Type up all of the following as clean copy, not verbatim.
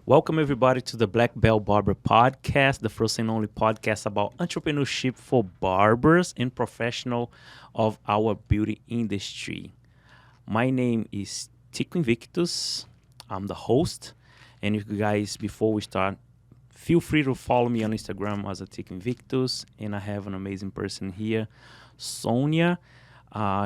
Welcome, everybody, to the Belt Barber podcast, the first and only podcast about entrepreneurship for barbers and professional of our beauty industry. My name is Tico Invictus. I'm the host. And if you guys, before we start, feel free to follow me on Instagram as a Tico Invictus. And I have an amazing person here, Sonya.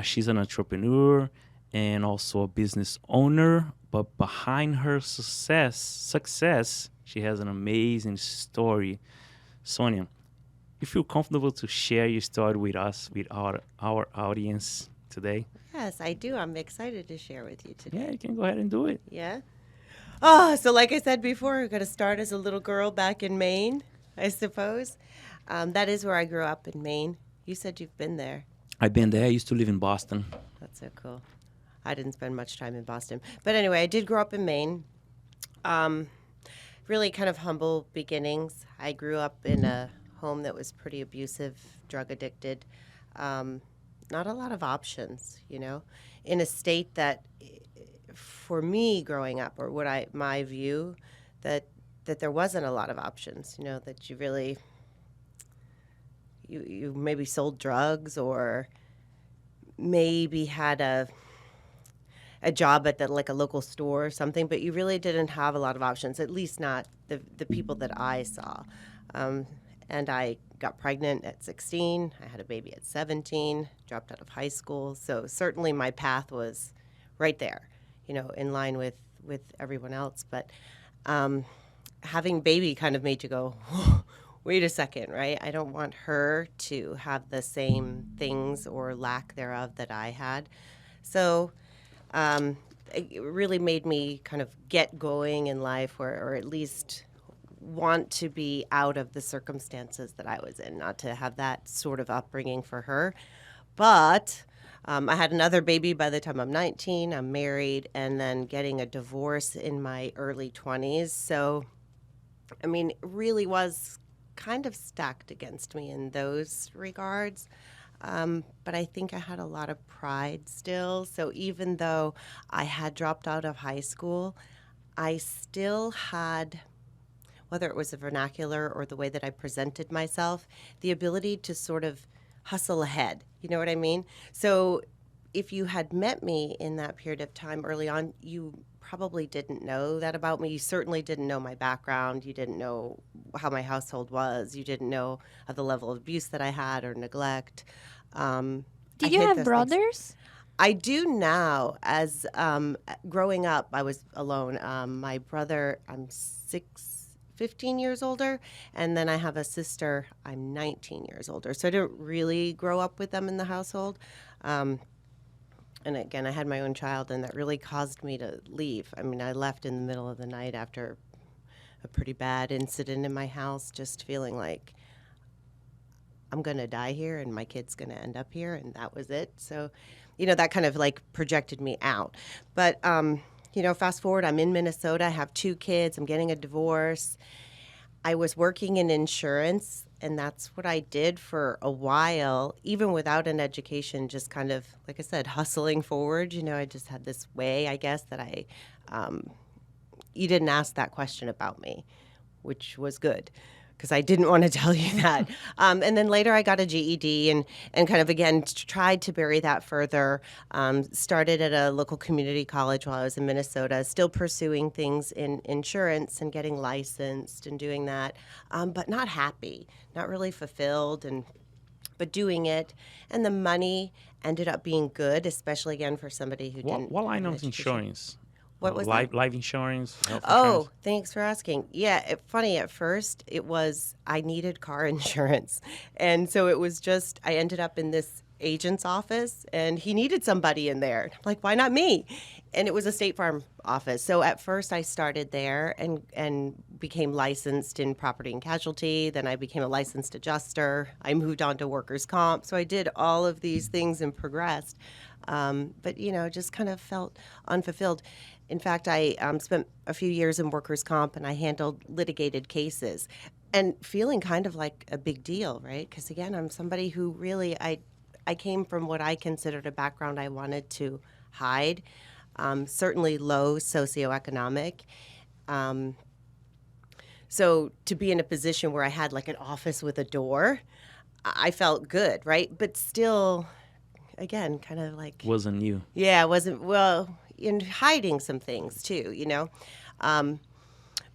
She's an entrepreneur and also a business owner. But behind her success, she has an amazing story. Sonia, you feel comfortable to share your story with us, with our audience today? Yes, I do. I'm excited to share with you Yeah, today. you can go ahead and do it. Yeah. Oh, so like I said before, we're going to start as a little girl back in Maine, I suppose. That is where I grew up in Maine. You said you've been there. I've been there. I used to live in Boston. That's so cool. I didn't spend much time in Boston. But anyway, I did grow up in Maine. Um, really kind of humble beginnings. I grew up in a home that was pretty abusive, drug addicted. Not a lot of options, in a state that for me growing up, or my view, that there wasn't a lot of options, that you maybe sold drugs or maybe had a job at like a local store or something, but you really didn't have a lot of options, at least not the people that I saw. And I got pregnant at 16. I had a baby at 17, dropped out of high school. So certainly my path was right there, in line with everyone else. But having baby kind of made you go, wait a second, right? I don't want her to have the same things or lack thereof that I had. So it really made me kind of get going in life, or at least want to be out of the circumstances that I was in, not to have that sort of upbringing for her. But I had another baby by the time I'm 19. I'm married, and then getting a divorce in my early 20s. So, I mean, it really was kind of stacked against me in those regards. But I think I had a lot of pride still. So even though I had dropped out of high school, I still had, whether it was the vernacular or the way that I presented myself, the ability to sort of hustle ahead. You know what I mean? So if you had met me in that period of time early on, you probably didn't know that about me. You certainly didn't know my background. You didn't know how my household was. You didn't know of the level of abuse that I had or neglect. I Did you hid have those things. brothers? I do now. As growing up, I was alone. My brother, I'm 15 years older, and then I have a sister, I'm 19 years older. So I didn't really grow up with them in the household. And again, I had my own child, and that really caused me to leave. I mean, I left in the middle of the night after a pretty bad incident in my house, just feeling like I'm going to die here and my kid's going to end up here, and that was it. So, that kind of like projected me out. But, fast forward, I'm in Minnesota, I have 2 kids, I'm getting a divorce. I was working in insurance, and that's what I did for a while, even without an education, just kind of, like I said, hustling forward. I just had this way, I guess, that you didn't ask that question about me, which was good, because I didn't want to tell you that. And then later I got a GED and kind of, again, tried to bury that further. Started at a local community college while I was in Minnesota, still pursuing things in insurance and getting licensed and doing that, but not happy, not really fulfilled, but doing it. And the money ended up being good, especially, again, for somebody who didn't What have line an of education. insurance? What was life that? life insurance, health Oh, insurance? thanks for asking. Yeah, funny, at first it was I needed car insurance. And so it was just, I ended up in this agent's office, and he needed somebody in there. I'm like, why not me? And it was a State Farm office. So at first I started there and became licensed in property and casualty. Then I became a licensed adjuster. I moved on to workers' comp. So I did all of these things and progressed. But, just kind of felt unfulfilled. In fact, I spent a few years in workers' comp, and I handled litigated cases, and feeling kind of like a big deal, right? Because, again, I'm somebody who really, I came from what I considered a background I wanted to hide, certainly low socioeconomic. So to be in a position where I had like an office with a door, I felt good, right? But still, again, kind of like, Wasn't you? yeah, I wasn't, well, in hiding some things too, Um,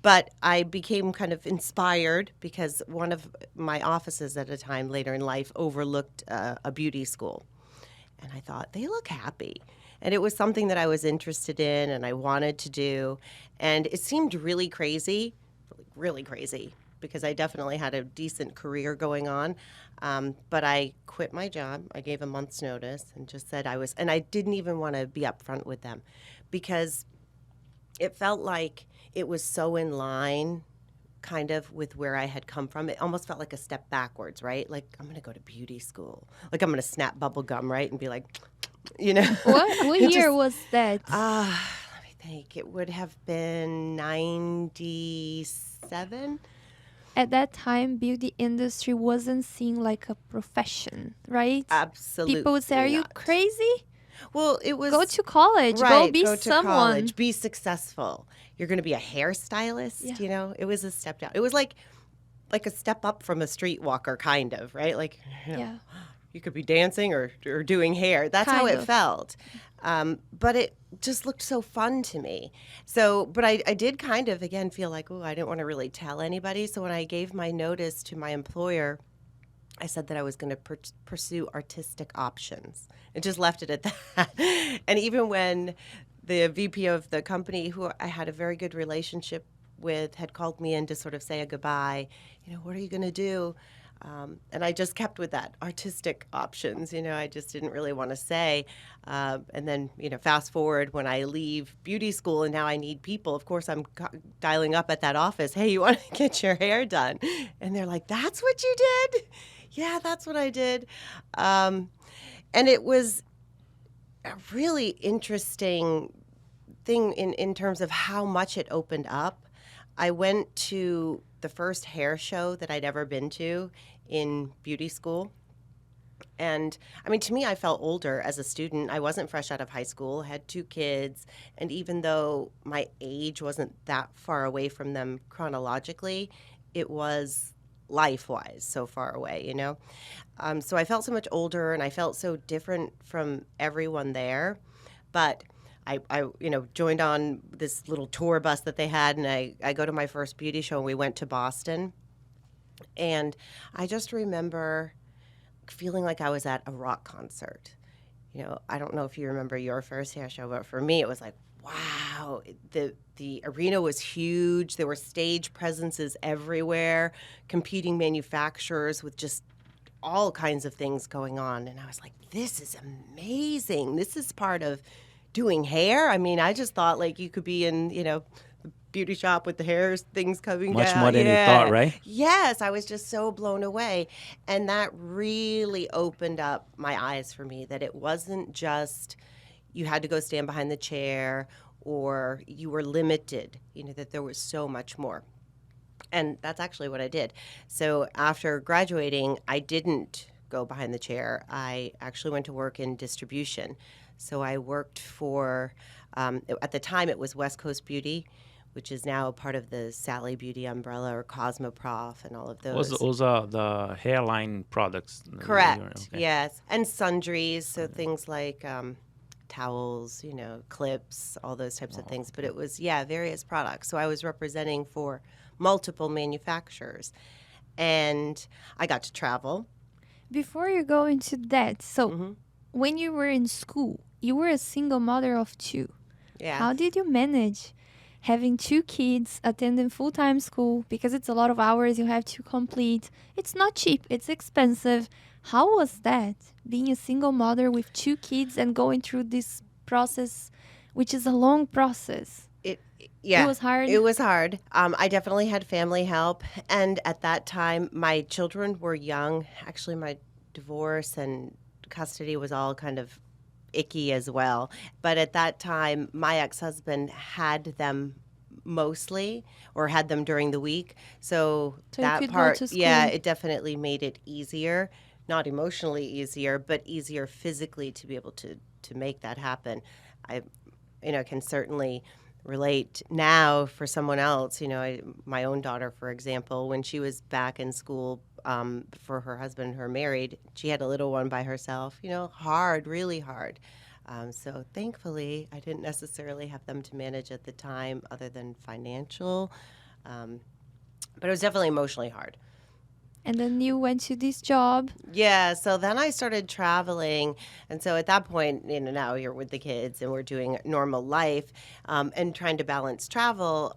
but I became kind of inspired because one of my offices at a time later in life overlooked a beauty school. And I thought, they look happy. And it was something that I was interested in and I wanted to do. And it seemed really crazy, because I definitely had a decent career going on. But I quit my job. I gave a month's notice and just said and I didn't even want to be upfront with them because it felt like it was so in line kind of with where I had come from. It almost felt like a step backwards, right? Like, I'm going to go to beauty school. Like, I'm going to snap bubble gum, right? And be like, you know, What it year just, was that? let me think. It would have been 97. At that time, beauty industry wasn't seen like a profession, right? People would say, Absolutely "Are you not. crazy? Well, it was Go to college. Go right. be Go to someone." college. Be successful. You're going to be a hairstylist. Yeah. It was a step down. It was like a step up from a streetwalker, kind of, right? Like, Yeah, you could be dancing or doing hair. That's how kind it of. felt. But it just looked so fun to me. So, but I did kind of, again, feel like, oh, I didn't want to really tell anybody. So when I gave my notice to my employer, I said that I was going to pursue artistic options and just left it at that. And even when the VP of the company, who I had a very good relationship with, had called me in to sort of say a goodbye, what are you going to do? And I just kept with that artistic options. I just didn't really want to say. And then, fast forward when I leave beauty school and now I need people. Of course, I'm dialing up at that office. Hey, you want to get your hair done? And they're like, that's what you did? Yeah, that's what I did. And it was a really interesting thing in terms of how much it opened up. I went to the first hair show that I'd ever been to in beauty school. And I mean, to me, I felt older as a student. I wasn't fresh out of high school, had 2 kids. And even though my age wasn't that far away from them chronologically, it was life wise so far away. So I felt so much older and I felt so different from everyone there. But I joined on this little tour bus that they had, and I go to my first beauty show, and we went to Boston. And I just remember feeling like I was at a rock concert. I don't know if you remember your first hair show, but for me, it was like, wow, the arena was huge. There were stage presences everywhere, competing manufacturers with just all kinds of things going on. And I was like, this is amazing. This is part of doing hair. I mean, I just thought like you could be in, the beauty shop with the hair things coming Much down. more than you thought, right? Yes, I was just so blown away. And that really opened up my eyes for me, that it wasn't just you had to go stand behind the chair or you were limited, that there was so much more. And that's actually what I did. So after graduating, I didn't go behind the chair. I actually went to work in distribution. So I worked for, at the time it was West Coast Beauty, which is now part of the Sally Beauty umbrella, or Cosmoprof and all of those. Those are the hairline products. Correct. Okay. Yes. And sundries, so things like towels, clips, all those types of things. But it was, various products. So I was representing for multiple manufacturers. And I got to travel. Before you go into that, so Mm-hmm. when you were in school, you were a single mother of 2. Yeah. How did you manage having 2 kids, attending full-time school, because it's a lot of hours you have to complete? It's not cheap, it's expensive. How was that, being a single mother with 2 kids and going through this process, which is a long process? Yeah, It was hard? It was hard. I definitely had family help. And at that time, my children were young. Actually, my divorce and custody was all kind of icky as well. But at that time, my ex-husband had them mostly, or had them during the week. So So you that could go part, to yeah, school. it definitely made it easier. Not emotionally easier, but easier physically to be able to make that happen. I can certainly relate now for someone else. My own daughter, for example, when she was back in school for her husband, her married, she had a little one by herself, hard, really hard. So thankfully, I didn't necessarily have them to manage at the time other than financial. Um, but it was definitely emotionally hard. And then you went to this job. Yeah, so then I started traveling. And so at that point, now you're with the kids and we're doing normal life and trying to balance travel.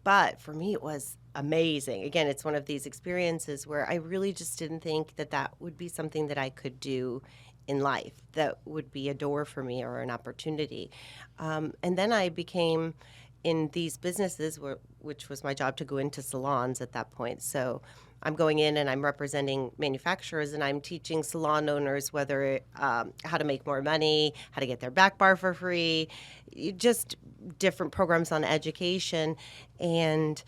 But for me, it was amazing. Again, it's one of these experiences where I really just didn't think that that would be something that I could do in life, that would be a door for me or an opportunity. And then I became in these businesses, which was my job to go into salons at that point. So I'm going in and I'm representing manufacturers and I'm teaching salon owners whether how to make more money, how to get their back bar for free, just different programs on education. And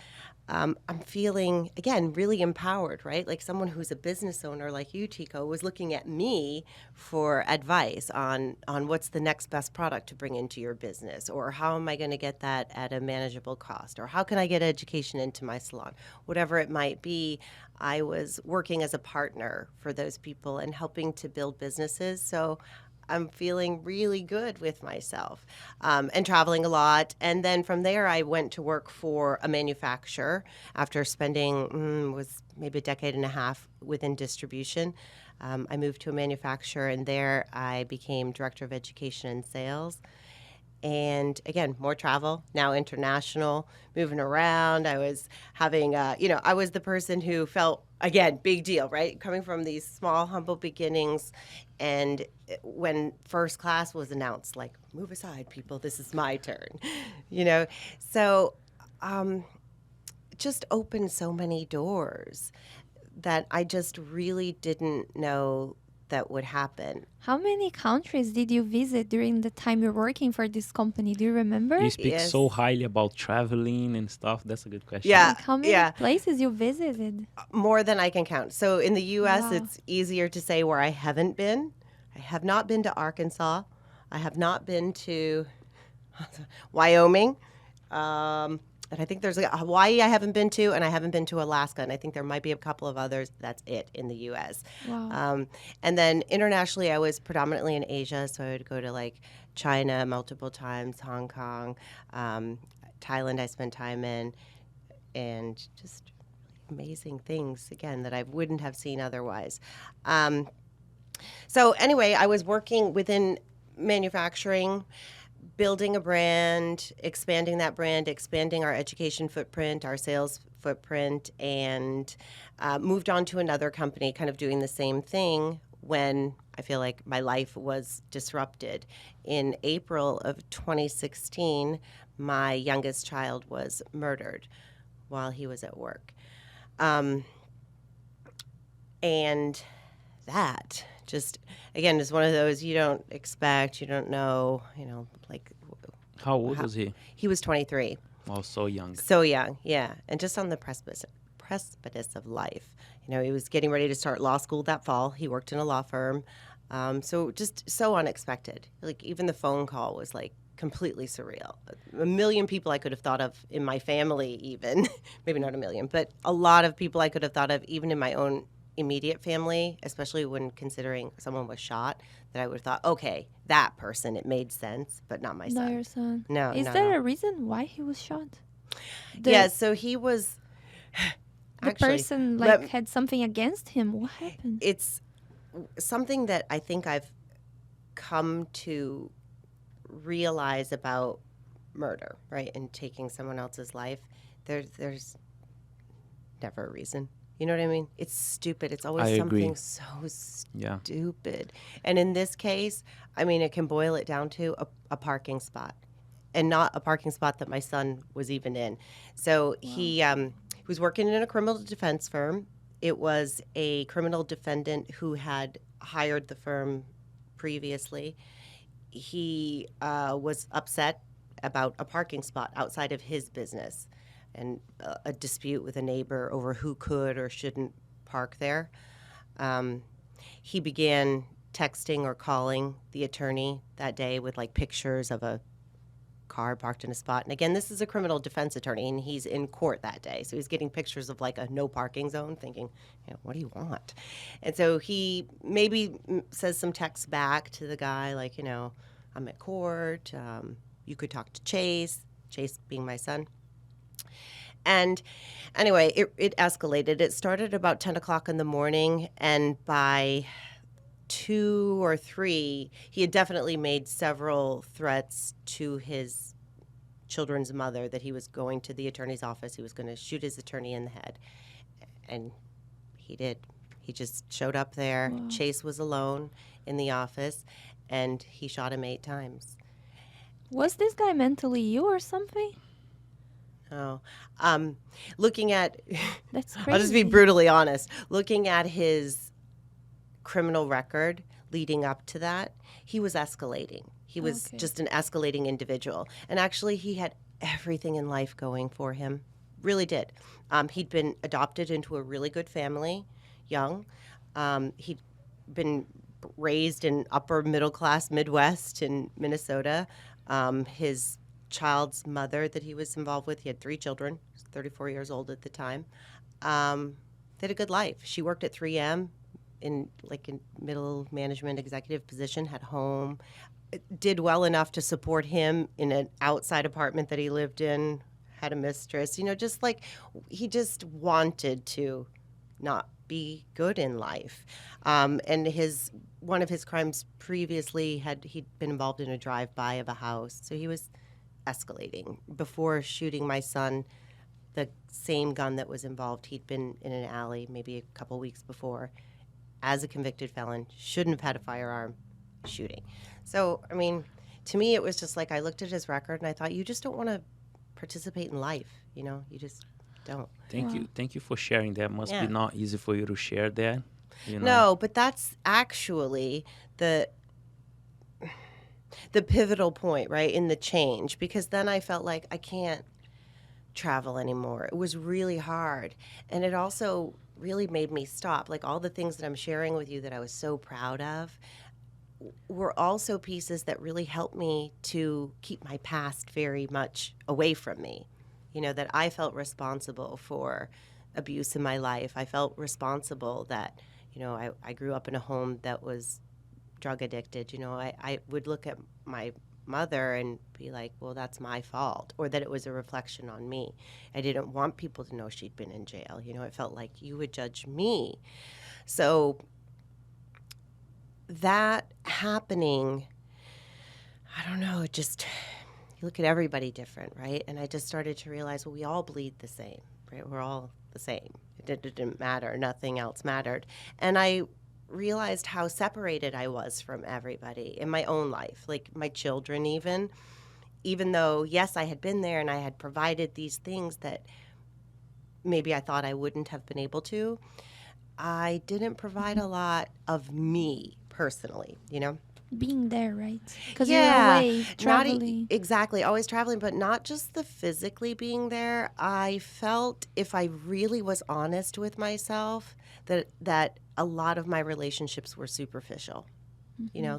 I'm feeling, again, really empowered, right? Like someone who's a business owner like you, Tico, was looking at me for advice on what's the next best product to bring into your business, or how am I going to get that at a manageable cost, or how can I get education into my salon? Whatever it might be, I was working as a partner for those people and helping to build businesses. So I'm feeling really good with myself and traveling a lot. And then from there, I went to work for a manufacturer after spending was maybe a decade and a half within distribution. I moved to a manufacturer, and there I became director of education and sales. And again, more travel, now international, moving around. I was having, I was the person who felt, again, big deal, right? Coming from these small, humble beginnings. And when first class was announced, like, move aside, people, this is my turn, So just opened so many doors that I just really didn't know that would happen. How many countries did you visit during the time you're working for this company? Do you remember? You speak Yes. so highly about traveling and stuff. That's a good question. Yeah. Like how many places you visited? More than I can count. So in the U.S., Wow. it's easier to say where I haven't been. I have not been to Arkansas. I have not been to Wyoming. And I think there's Hawaii I haven't been to, and I haven't been to Alaska. And I think there might be a couple of others. That's it in the U.S. Wow. And then internationally, I was predominantly in Asia. So I would go to like China multiple times, Hong Kong, Thailand I spent time in, and just amazing things, again, that I wouldn't have seen otherwise. So anyway, I was working within manufacturing, building a brand, expanding that brand, expanding our education footprint, our sales footprint, and moved on to another company kind of doing the same thing when I feel like my life was disrupted. In April of 2016, my youngest child was murdered while he was at work. And that just, again, is one of those you don't expect, you don't know, like. How old was he? He was 23. Oh, so young. So young, yeah. And just on the precipice of life. He was getting ready to start law school that fall. He worked in a law firm. So just so unexpected. Like even the phone call was like completely surreal. A million people I could have thought of in my family even, maybe not a million, but a lot of people I could have thought of even in my own immediate family, especially when considering someone was shot, that I would have thought, okay, that person, it made sense, but not my son. Not your son. No. Is no, there no. a reason why he was shot? Yeah, so he was The actually, person let- had something against him. What happened? it's something that I think I've come to realize about murder, right? And taking someone else's life. There's never a reason. You know what I mean? It's stupid. It's always I agree. something so Yeah. stupid. And in this case, I mean, it can boil it down to a parking spot, and not a parking spot that my son was even in. So he was working in a criminal defense firm. It was a criminal defendant who had hired the firm previously. He was upset about a parking spot outside of his business and a dispute with a neighbor over who could or shouldn't park there. He began texting or calling the attorney that day with like pictures of a car parked in a spot. And again, this is a criminal defense attorney, and he's in court that day. So he's getting pictures of like a no parking zone, thinking, what do you want? And so he maybe says some text back to the guy, like, I'm at court. You could talk to Chase being my son. And anyway, it escalated. It started about 10 o'clock in the morning, and by 2 or 3, he had definitely made several threats to his children's mother that he was going to the attorney's office. He was going to shoot his attorney in the head. And he did. He just showed up there. Wow. Chase was alone in the office, and he shot him 8 times. Was this guy mentally ill or something? Oh, looking at, That's crazy. I'll just be brutally honest. Looking at his criminal record leading up to that, he was escalating. He was Okay. just an escalating individual. And actually, he had everything in life going for him. Really did. He'd been adopted into a really good family, young. He'd been raised in upper middle class Midwest in Minnesota. His child's mother that he was involved with, he had 3 children. He was 34 years old at the time. They had a good life. She worked at 3M in middle management executive position, had home, did well enough to support him in an outside apartment that he lived in, had a mistress, just like he just wanted to not be good in life. And one of his crimes previously he'd been involved in a drive-by of a house. So he was escalating. Before shooting my son, the same gun that was involved, he'd been in an alley maybe a couple weeks before as a convicted felon, shouldn't have had a firearm, shooting. So, I mean, to me, it was just like I looked at his record and I thought, you just don't want to participate in life, you just don't. Thank you for sharing that. Must Yeah. be not easy for you to share that. No, but that's actually the pivotal point, right, in the change, because then I felt like I can't travel anymore. It was really hard. And it also really made me stop. Like all the things that I'm sharing with you that I was so proud of were also pieces that really helped me to keep my past very much away from me. That I felt responsible for abuse in my life. I felt responsible that, I grew up in a home that was drug addicted. I would look at my mother and be like, well, that's my fault, or that it was a reflection on me. I didn't want people to know she'd been in jail. It felt like you would judge me. So that happening, I don't know, you look at everybody different, right? And I just started to realize, well, we all bleed the same, right? We're all the same. It didn't matter. Nothing else mattered. And I realized how separated I was from everybody in my own life, like my children even though, yes, I had been there and I had provided these things that maybe I thought I wouldn't have been able to. I didn't provide a lot of me personally, Being there, right? Because Yeah, you're away, Not traveling. exactly, always traveling, but not just the physically being there. I felt if I really was honest with myself that a lot of my relationships were superficial.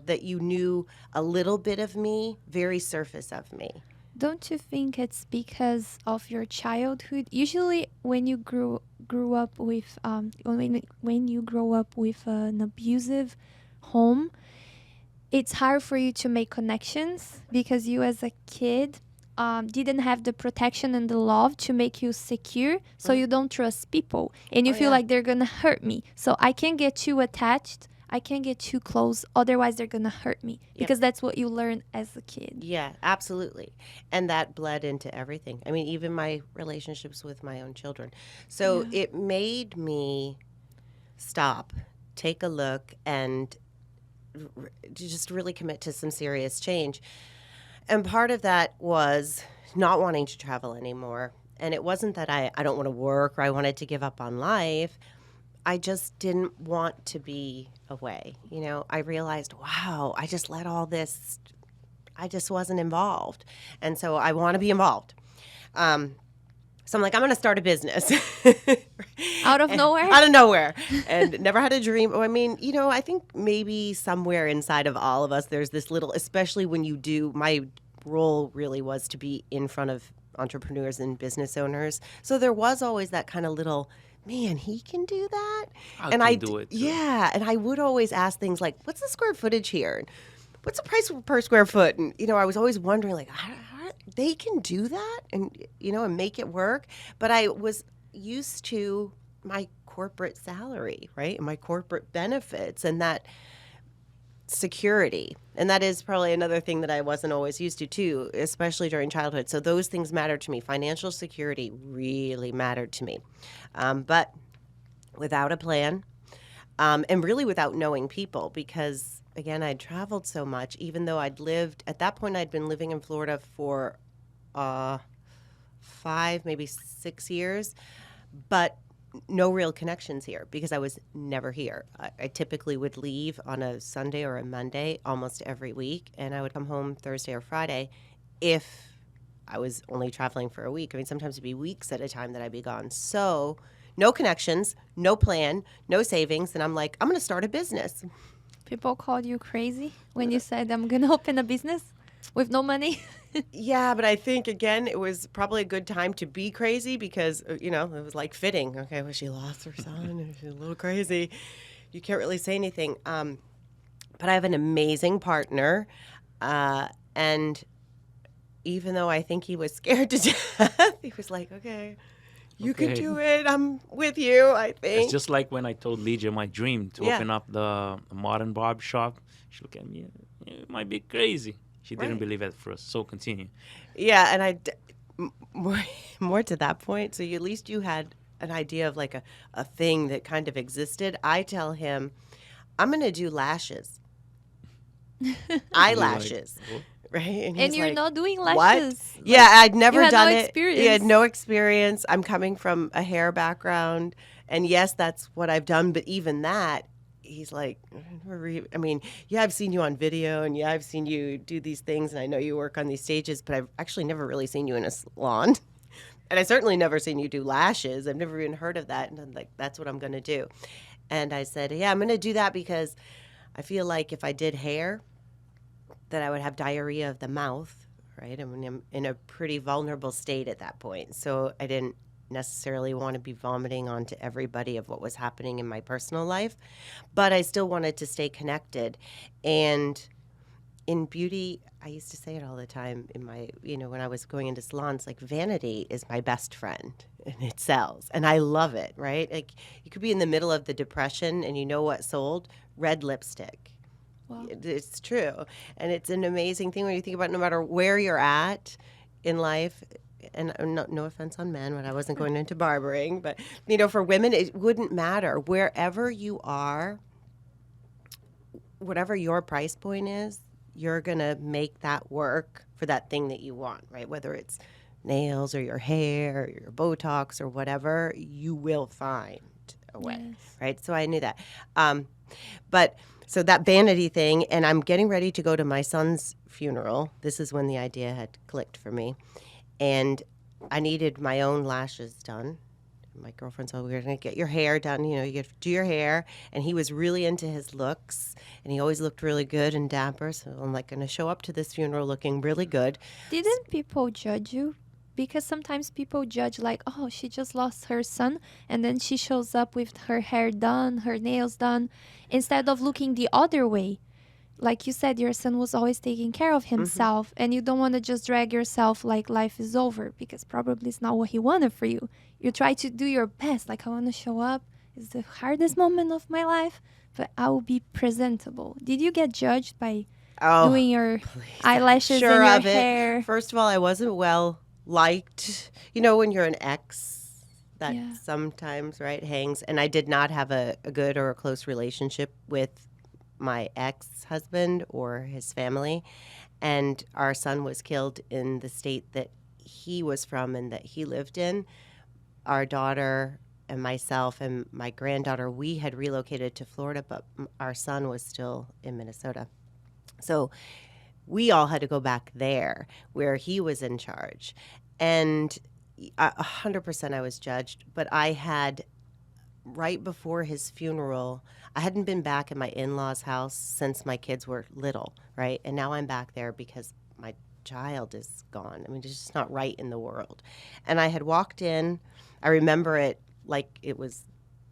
That you knew a little bit of me, very surface of me. Don't you think it's because of your childhood? Usually, when you grew up with when you grow up with an abusive home, it's hard for you to make connections because you, as a kid, didn't have the protection and the love to make you secure, so you don't trust people, and you feel like they're gonna hurt me. So I can't get too attached. I can't get too close, otherwise they're gonna hurt me, because that's what you learn as a kid. Yeah, absolutely. And that bled into everything. I mean, even my relationships with my own children. So it made me stop, take a look, and just really commit to some serious change. And part of that was not wanting to travel anymore. And it wasn't that I don't want to work or I wanted to give up on life. I just didn't want to be away. I realized, wow, I just let all this, I just wasn't involved. And so I want to be involved. So I'm like, I'm going to start a business. Out of nowhere? Out of nowhere. And never had a dream. I mean, I think maybe somewhere inside of all of us, there's this little, especially when you do, role really was to be in front of entrepreneurs and business owners. So there was always that kind of little, man, he can do that. I And can do it too. yeah, and I would always ask things like, what's the square footage here? And what's the price per square foot? And, I was always wondering, like, how they can do that and, and make it work. But I was used to my corporate salary, right? And my corporate benefits and that security. And that is probably another thing that I wasn't always used to, too, especially during childhood. So those things mattered to me. Financial security really mattered to me. But without a plan, and really without knowing people, because, again, I'd traveled so much, even though at that point, I'd been living in Florida for 5, maybe 6 years, but no real connections here because I was never here. I typically would leave on a Sunday or a Monday almost every week, and I would come home Thursday or Friday if I was only traveling for a week. I mean, sometimes it'd be weeks at a time that I'd be gone. So no connections, no plan, no savings, and I'm like, I'm going to start a business. People called you crazy when you said, I'm going to open a business with no money. Yeah, but I think, again, it was probably a good time to be crazy because, it was like fitting. Okay, well, she lost her son and she's a little crazy. You can't really say anything. But I have an amazing partner. And even though I think he was scared to death, he was like, okay, you can do it. I'm with you, I think. It's just like when I told Lydia my dream to open up the modern barber shop. She looked at me, it might be crazy. She didn't believe at first. So continue. Yeah, and more to that point. So at least you had an idea of like a thing that kind of existed. I tell him, I'm going to do lashes, eyelashes, Like, right? And you're like, not doing what? lashes. Yeah, I'd never had done no it. experience. He had no experience. I'm coming from a hair background, and yes, that's what I've done. But even that, he's like, I mean, yeah, I've seen you on video, and yeah, I've seen you do these things, and I know you work on these stages, but I've actually never really seen you in a salon. And I certainly never seen you do lashes. I've never even heard of that. And I'm like, that's what I'm going to do. And I said, yeah, I'm going to do that because I feel like if I did hair, that I would have diarrhea of the mouth, right? I mean, I'm in a pretty vulnerable state at that point. So I didn't necessarily want to be vomiting onto everybody of what was happening in my personal life, but I still wanted to stay connected. And in beauty, I used to say it all the time in my, when I was going into salons, like vanity is my best friend and it sells. And I love it, right? Like you could be in the middle of the depression and you know what sold? Red lipstick. Wow. It's true. And it's an amazing thing when you think about no matter where you're at in life, and no offense on men, but I wasn't going into barbering, but, for women, it wouldn't matter. Wherever you are, whatever your price point is, you're going to make that work for that thing that you want, right? Whether it's nails or your hair or your Botox or whatever, you will find a way, right? So I knew that. But so that vanity thing, and I'm getting ready to go to my son's funeral. This is when the idea had clicked for me. And I needed my own lashes done. My girlfriend said, we're going to get your hair done. You get to do your hair. And he was really into his looks. And he always looked really good and dapper. So I'm like going to show up to this funeral looking really good. Didn't people judge you? Because sometimes people judge like, oh, she just lost her son. And then she shows up with her hair done, her nails done. Instead of looking the other way. Like you said, your son was always taking care of himself, and you don't want to just drag yourself like life is over, because probably it's not what he wanted for you. You try to do your best, like I want to show up. It's the hardest moment of my life, but I will be presentable. Did you get judged by doing your eyelashes Sure and of your it. hair? First of all, I wasn't well liked. When you're an ex, that sometimes, right, hangs. And I did not have a good or a close relationship with my ex-husband or his family, and our son was killed in the state that he was from and that he lived in. Our daughter and myself and my granddaughter, we had relocated to Florida, but our son was still in Minnesota. So we all had to go back there where he was in charge. And 100% I was judged, but I had, right before his funeral, I hadn't been back in my in-laws' house since my kids were little, right? And now I'm back there because my child is gone. I mean, it's just not right in the world. And I had walked in. I remember it like it was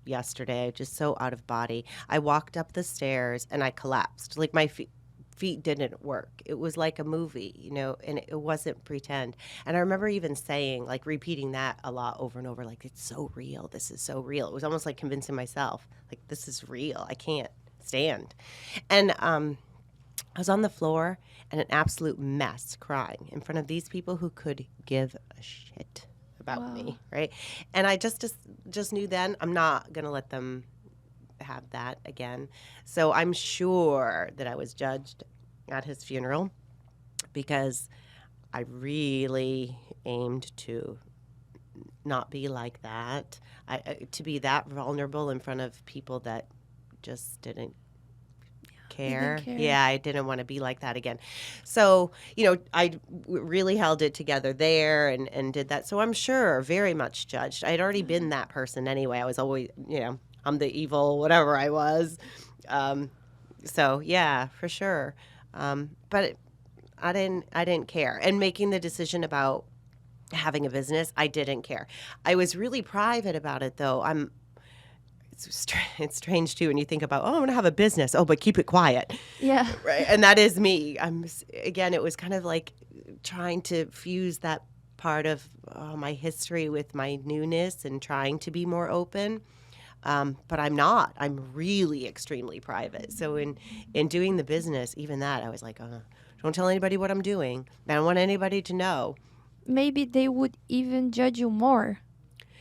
yesterday, just so out of body. I walked up the stairs and I collapsed. Like my feet didn't work. It was like a movie, and it wasn't pretend. And I remember even saying, like repeating that a lot over and over, like, it's so real. This is so real. It was almost like convincing myself, like, this is real. I can't stand. And I was on the floor in an absolute mess, crying in front of these people who could give a shit about me, right? And I just knew then I'm not going to let them have that again. So I'm sure that I was judged at his funeral because I really aimed to not be like that, to be that vulnerable in front of people that just didn't care. Yeah, I didn't want to be like that again. So, I really held it together there and did that. So I'm sure very much judged. I'd already been that person anyway. I was always, I'm the evil, whatever I was. So yeah, for sure. But I didn't care. And making the decision about having a business, I didn't care. I was really private about it though. It's strange too when you think about, oh, I'm going to have a business. Oh, but keep it quiet. Yeah. Right. And that is me. Again, it was kind of like trying to fuse that part of my history with my newness and trying to be more open. But I'm not. I'm really extremely private. So in doing the business, even that, I was like, don't tell anybody what I'm doing. I don't want anybody to know. Maybe they would even judge you more.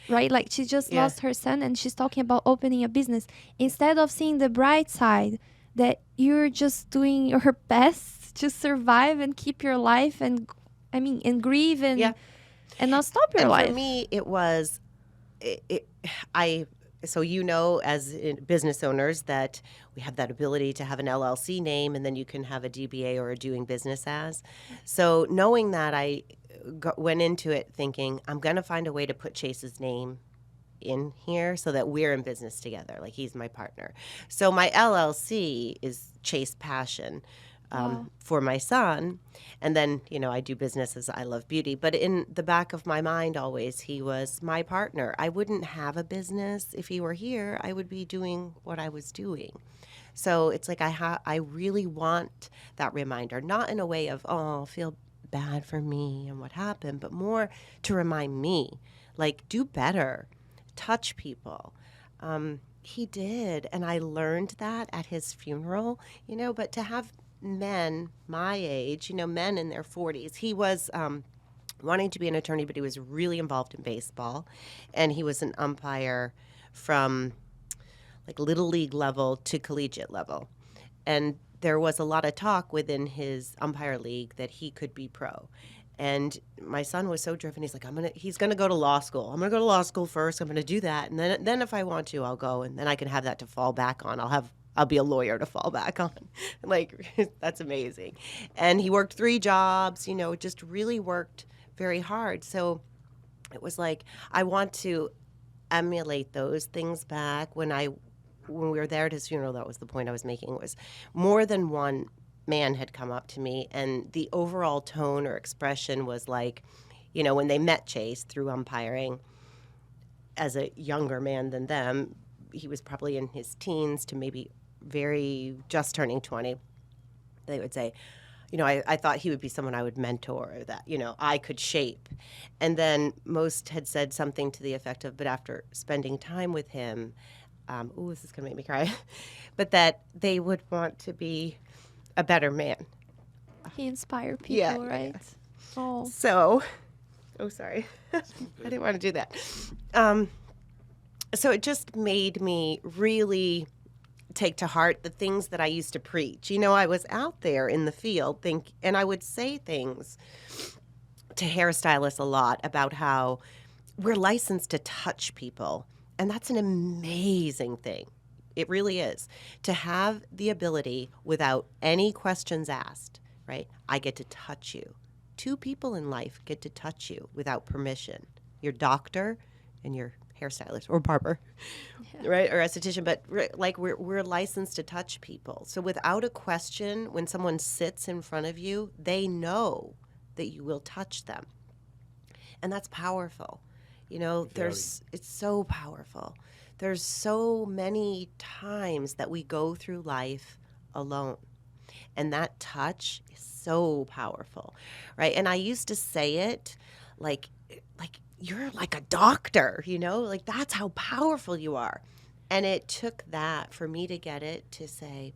Right? Like she just lost her son and she's talking about opening a business. Instead of seeing the bright side that you're just doing your best to survive and keep your life and grieve and not stop your life. For me, it was, so as business owners that we have that ability to have an LLC name and then you can have a DBA or a doing business as. So knowing that, I went into it thinking I'm going to find a way to put Chase's name in here so that we're in business together. Like he's my partner. So my LLC is Chase Passion for my son. And then, I do business as I Love Beauty. But in the back of my mind always, he was my partner. I wouldn't have a business if he were here. I would be doing what I was doing. So it's like I really want that reminder, not in a way of, feel bad for me and what happened, but more to remind me, like, do better, touch people. He did, and I learned that at his funeral, but to have men my age, men in their 40s, he was wanting to be an attorney, but he was really involved in baseball, and he was an umpire from like little league level to collegiate level. And there was a lot of talk within his umpire league that he could be pro. And my son was so driven. He's like, he's going to go to law school. I'm going to go to law school first. I'm going to do that. And then if I want to, I'll go. And then I can have that to fall back on. I'll be a lawyer to fall back on. Like, that's amazing. And he worked 3 jobs, just really worked very hard. So it was like, I want to emulate those things back. When we were there at his funeral, that was the point I was making, was more than one man had come up to me, and the overall tone or expression was like, when they met Chase through umpiring as a younger man than them, he was probably in his teens to maybe very just turning 20. They would say, I thought he would be someone I would mentor, or that, I could shape. And then most had said something to the effect of, but after spending time with him, this is going to make me cry, but that they would want to be a better man. He inspired people, right? Yeah. Oh. So, sorry. I didn't want to do that. So it just made me really take to heart the things that I used to preach. I was out there in the field and I would say things to hairstylists a lot about how we're licensed to touch people. And that's an amazing thing. It really is. To have the ability without any questions asked, right? I get to touch you. 2 people in life get to touch you without permission. Your doctor and your hairstylist or barber, right? Or esthetician. But like we're licensed to touch people. So without a question, when someone sits in front of you, they know that you will touch them. And that's powerful. Very. It's so powerful. There's so many times that we go through life alone. And that touch is so powerful, right? And I used to say it like you're like a doctor, like that's how powerful you are. And it took that for me to get it to say,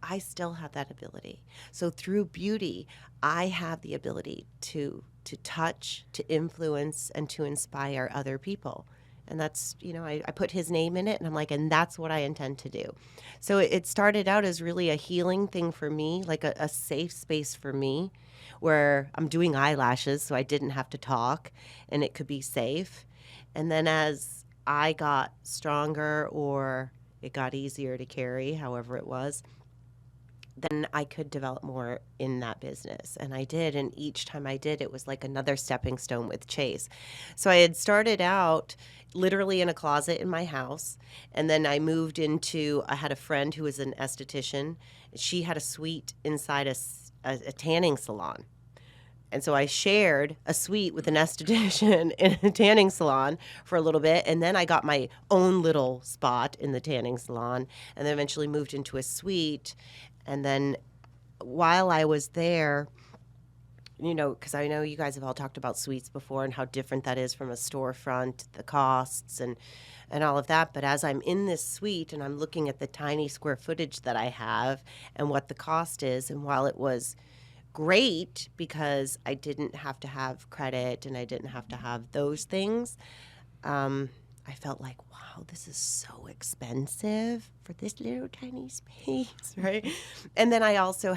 I still have that ability. So through beauty, I have the ability to touch, to influence, and to inspire other people. And that's, I put his name in it, and I'm like, and that's what I intend to do. So it started out as really a healing thing for me, like a safe space for me, where I'm doing eyelashes, so I didn't have to talk, and it could be safe. And then as I got stronger, or it got easier to carry, however it was, then I could develop more in that business. And I did. And each time I did, it was like another stepping stone with Chase. So I had started out literally in a closet in my house. And then I moved I had a friend who was an esthetician. She had a suite inside a tanning salon. And so I shared a suite with an esthetician in a tanning salon for a little bit. And then I got my own little spot in the tanning salon, and then eventually moved into a suite. And then while I was there, because I know you guys have all talked about suites before and how different that is from a storefront, the costs and all of that. But as I'm in this suite and I'm looking at the tiny square footage that I have and what the cost is, and while it was great because I didn't have to have credit and I didn't have to have those things, I felt like, wow, this is so expensive for this little tiny space, right? And then I also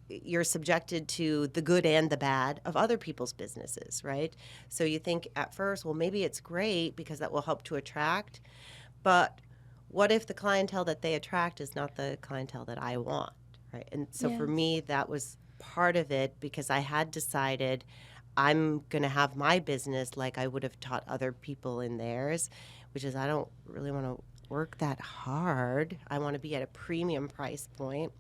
you're subjected to the good and the bad of other people's businesses, right? So you think at first, well, maybe it's great because that will help to attract, but what if the clientele that they attract is not the clientele that I want, right? And so for Yes. me, that was part of it, because I had decided I'm going to have my business like I would have taught other people in theirs, which is I don't really want to work that hard. I want to be at a premium price point.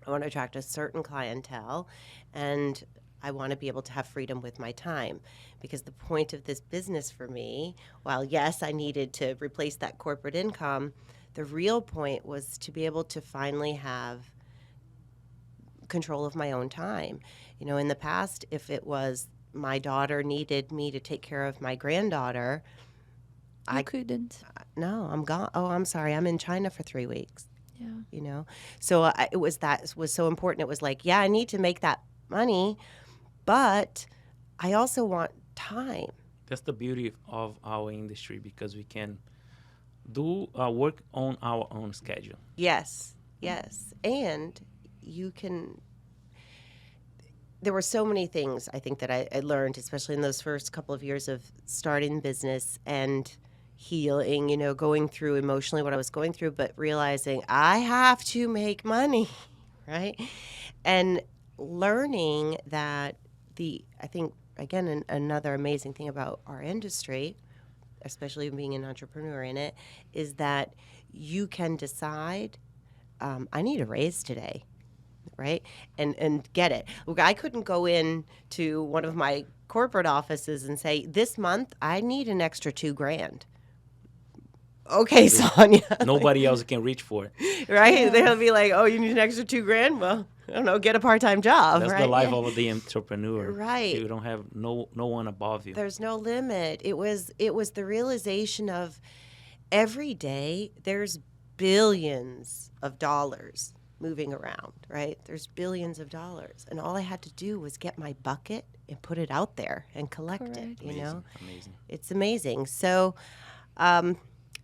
I want to attract a certain clientele, and I want to be able to have freedom with my time, because the point of this business for me, while yes, I needed to replace that corporate income, the real point was to be able to finally have control of my own time. In the past, if it was my daughter needed me to take care of my granddaughter, You couldn't. no, I'm gone. Oh, I'm sorry. I'm in China for 3 weeks. Yeah. So it was so important. It was like, yeah, I need to make that money, but I also want time. That's the beauty of our industry, because we can do work on our own schedule. Yes, and there were so many things I think that I learned, especially in those first couple of years of starting business and healing, going through emotionally what I was going through, but realizing I have to make money, right? And learning that I think, again, another amazing thing about our industry, especially being an entrepreneur in it, is that you can decide, I need a raise today, right? And get it. Look, I couldn't go in to one of my corporate offices and say, this month I need an extra $2,000. Okay, Sonya. Nobody else can reach for it. Right? Yeah. They'll be like, oh, you need an extra $2,000? Well, I don't know, get a part-time job, That's right? the life of the entrepreneur. Right. You don't have no one above you. There's no limit. It was the realization of every day there's billions of dollars moving around, right? There's billions of dollars. And all I had to do was get my bucket and put it out there and collect Correct. it, Amazing. It's amazing. So,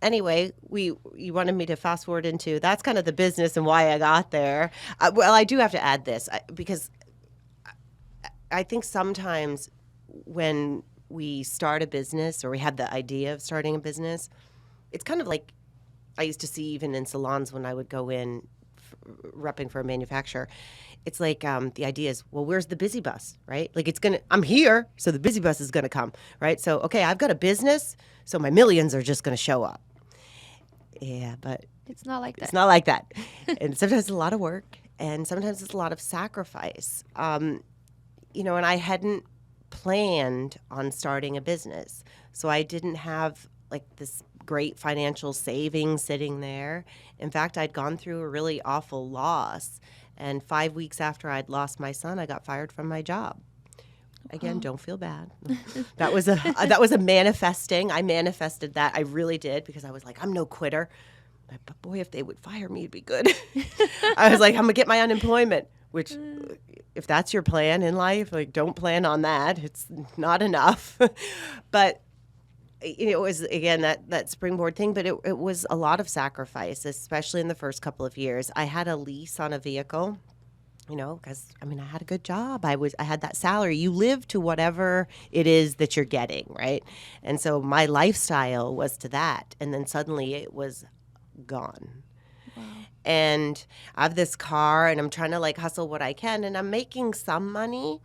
anyway, you wanted me to fast forward into, that's kind of the business and why I got there. Well, I do have to add this because I think sometimes when we start a business or we have the idea of starting a business, it's kind of like I used to see even in salons when I would go in repping for a manufacturer. It's like the idea is, well, where's the busy bus, right? Like I'm here, so the busy bus is going to come, right? So, okay, I've got a business, so my millions are just going to show up. Yeah, but It's not like that. it's not like that. And sometimes it's a lot of work, and sometimes it's a lot of sacrifice. and I hadn't planned on starting a business. So I didn't have like this great financial savings sitting there. In fact, I'd gone through a really awful loss. And 5 weeks after I'd lost my son, I got fired from my job. Again, don't feel bad. That was a manifesting. I manifested that. I really did, because I was like, I'm no quitter. But boy, if they would fire me, it'd be good. I was like, I'm gonna get my unemployment, which if that's your plan in life, like, don't plan on that. It's not enough. But it was, again, that springboard thing, but it was a lot of sacrifice, especially in the first couple of years. I had a lease on a vehicle, because I had a good job. I had that salary. You live to whatever it is that you're getting, right? And so my lifestyle was to that, and then suddenly it was gone. Wow. And I have this car, and I'm trying to like hustle what I can, and I'm making some money,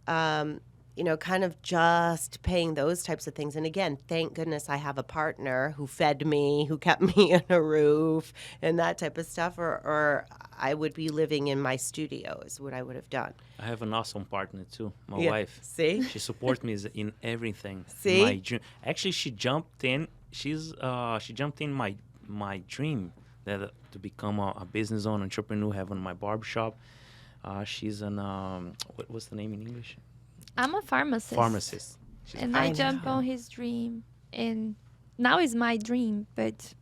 kind of just paying those types of things. And again, thank goodness I have a partner who fed me, who kept me on a roof and that type of stuff, or I would be living in my studio is what I would have done. I have an awesome partner too, my Yeah. wife. See? She supports me in everything. See? My dream. Actually, she jumped in. She jumped in my dream to become a business owner, entrepreneur, having my barbershop. She's an what's the name in English? I'm a pharmacist. Pharmacist. She's And I jump on his dream. And now is my dream. But,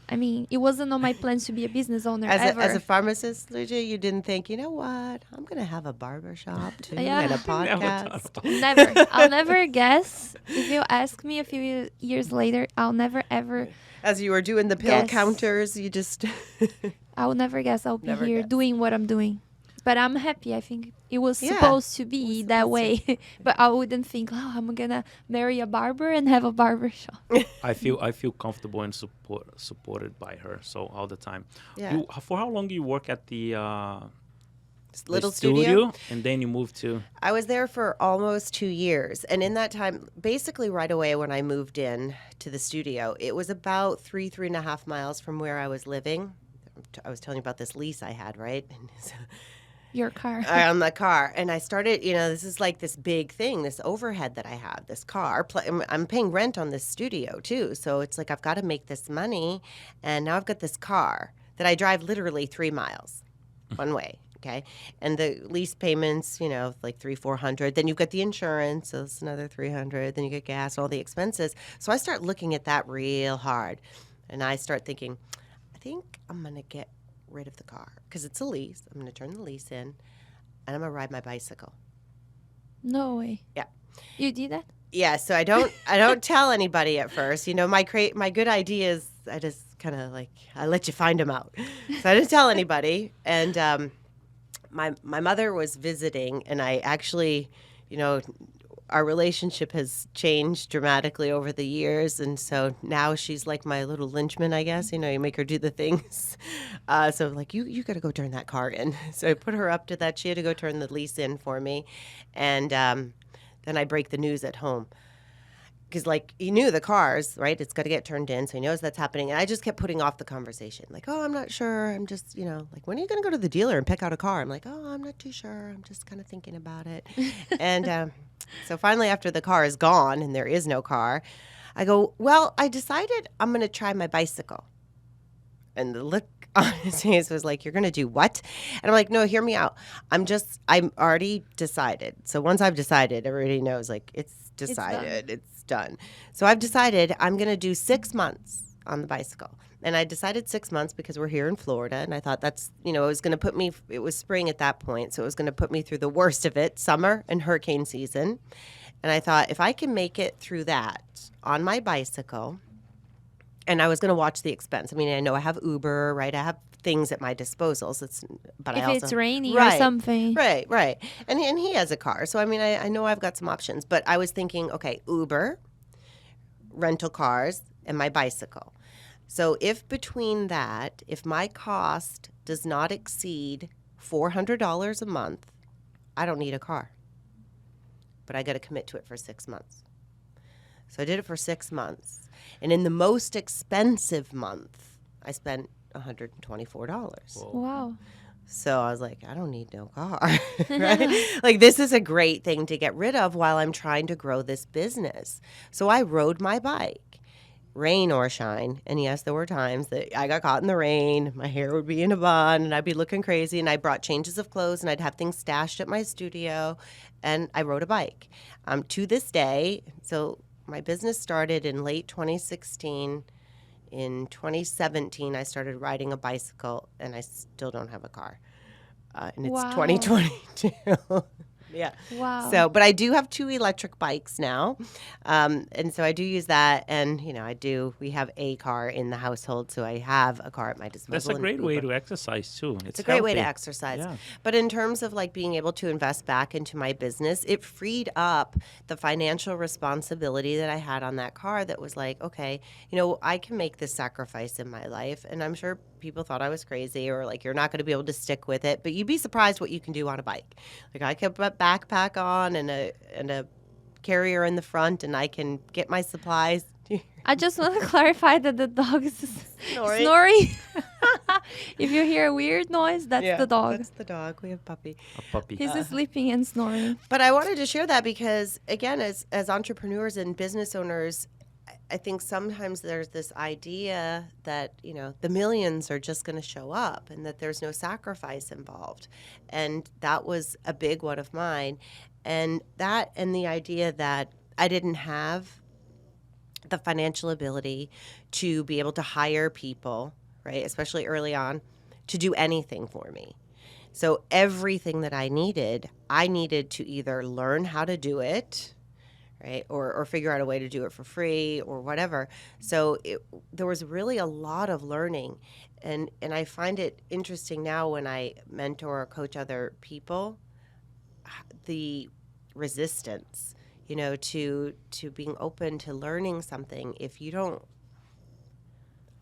it wasn't on my plans to be a business owner ever. As a pharmacist, Lucia, you didn't think, you know what, I'm going to have a barber shop too Yeah. and a Never thought podcast. about it. Never. I'll never guess. If you ask me a few years later, I'll never, ever, As you were doing the pill Yes. counters, you just... I'll never guess I'll be Never here guess. doing what I'm doing. But I'm happy. I think it was Yeah. supposed to be Was that supposed way. But I wouldn't think, I'm going to marry a barber and have a barber shop. I feel comfortable and supported by her. So all the time. Yeah. For how long do you work at the Little the studio? and then you moved to? I was there for almost 2 years. And in that time, basically right away when I moved in to the studio, it was about 3.5 miles from where I was living. I was telling you about this lease I had, right? And so Your car. on the car. And I started, this is like this big thing, this overhead that I have, this car. I'm paying rent on this studio too. So it's like I've got to make this money. And now I've got this car that I drive literally 3 miles one way. Okay. And the lease payments, like $300-400. Then you've got the insurance, so it's another $300. Then you get gas, all the expenses. So I start looking at that real hard. And I start thinking, I think I'm going to get rid of the car because it's a lease. I'm going to turn the lease in, and I'm going to ride my bicycle. No way. Yeah. You did that? Yeah, so I don't tell anybody at first. My good ideas, I just kind of I let you find them out. So I didn't tell anybody. And my mother was visiting, and I actually, our relationship has changed dramatically over the years, and so now she's like my little linchpin, I guess. You make her do the things. So you got to go turn that car in. So I put her up to that. She had to go turn the lease in for me, and then I break the news at home. Because, he knew the cars, right? It's got to get turned in, so he knows that's happening. And I just kept putting off the conversation. I'm not sure. I'm just, when are you going to go to the dealer and pick out a car? I'm like, I'm not too sure. I'm just kind of thinking about it. And so finally, after the car is gone and there is no car, I go, well, I decided I'm going to try my bicycle. And the look on his face was like, you're going to do what? And I'm like, no, hear me out. I'm already decided. So once I've decided, everybody knows, it's decided. It's done. So I've decided I'm going to do 6 months on the bicycle. And I decided 6 months because we're here in Florida. And I thought that's, it was going to put me, it was spring at that point. So it was going to put me through the worst of it, summer and hurricane season. And I thought if I can make it through that on my bicycle, and I was going to watch the expense. I know I have Uber, right? I have things at my disposals. But If I also, it's raining or Right. something. Right. And he has a car. So, I know I've got some options. But I was thinking, okay, Uber, rental cars, and my bicycle. So if between that, if my cost does not exceed $400 a month, I don't need a car. But I got to commit to it for 6 months. So I did it for 6 months. And in the most expensive month, I spent $124. Whoa. Wow. So I was like, I don't need no car, right? Like, this is a great thing to get rid of while I'm trying to grow this business. So I rode my bike, rain or shine. And yes, there were times that I got caught in the rain. My hair would be in a bun and I'd be looking crazy. And I brought changes of clothes and I'd have things stashed at my studio. And I rode a bike to this day. So my business started in late 2016. In 2017, I started riding a bicycle, and I still don't have a car. And it's Wow. 2022. Yeah. Wow. So, but I do have 2 electric bikes now. And so I do use that. And, we have a car in the household. So I have a car at my disposal. That's a and great way Uber. to exercise too. It's a great way to healthy. exercise. Yeah. But in terms of like being able to invest back into my business, it freed up the financial responsibility that I had on that car that was like, okay, I can make this sacrifice in my life. And I'm sure people thought I was crazy or like, you're not going to be able to stick with it. But you'd be surprised what you can do on a bike. Like, I can put a backpack on and a carrier in the front, and I can get my supplies. I just want to clarify that the dog is Snoring. snoring. If you hear a weird noise, that's the dog. That's the dog. We have Puppy. A puppy. He's sleeping and snoring. But I wanted to share that because, again, as entrepreneurs and business owners, I think sometimes there's this idea that, the millions are just going to show up and that there's no sacrifice involved. And that was a big one of mine. And the idea that I didn't have the financial ability to be able to hire people, right, especially early on, to do anything for me. So everything that I needed to either learn how to do it, right, or figure out a way to do it for free or whatever. So there was really a lot of learning. And I find it interesting now when I mentor or coach other people, the resistance, to being open to learning something. If you don't,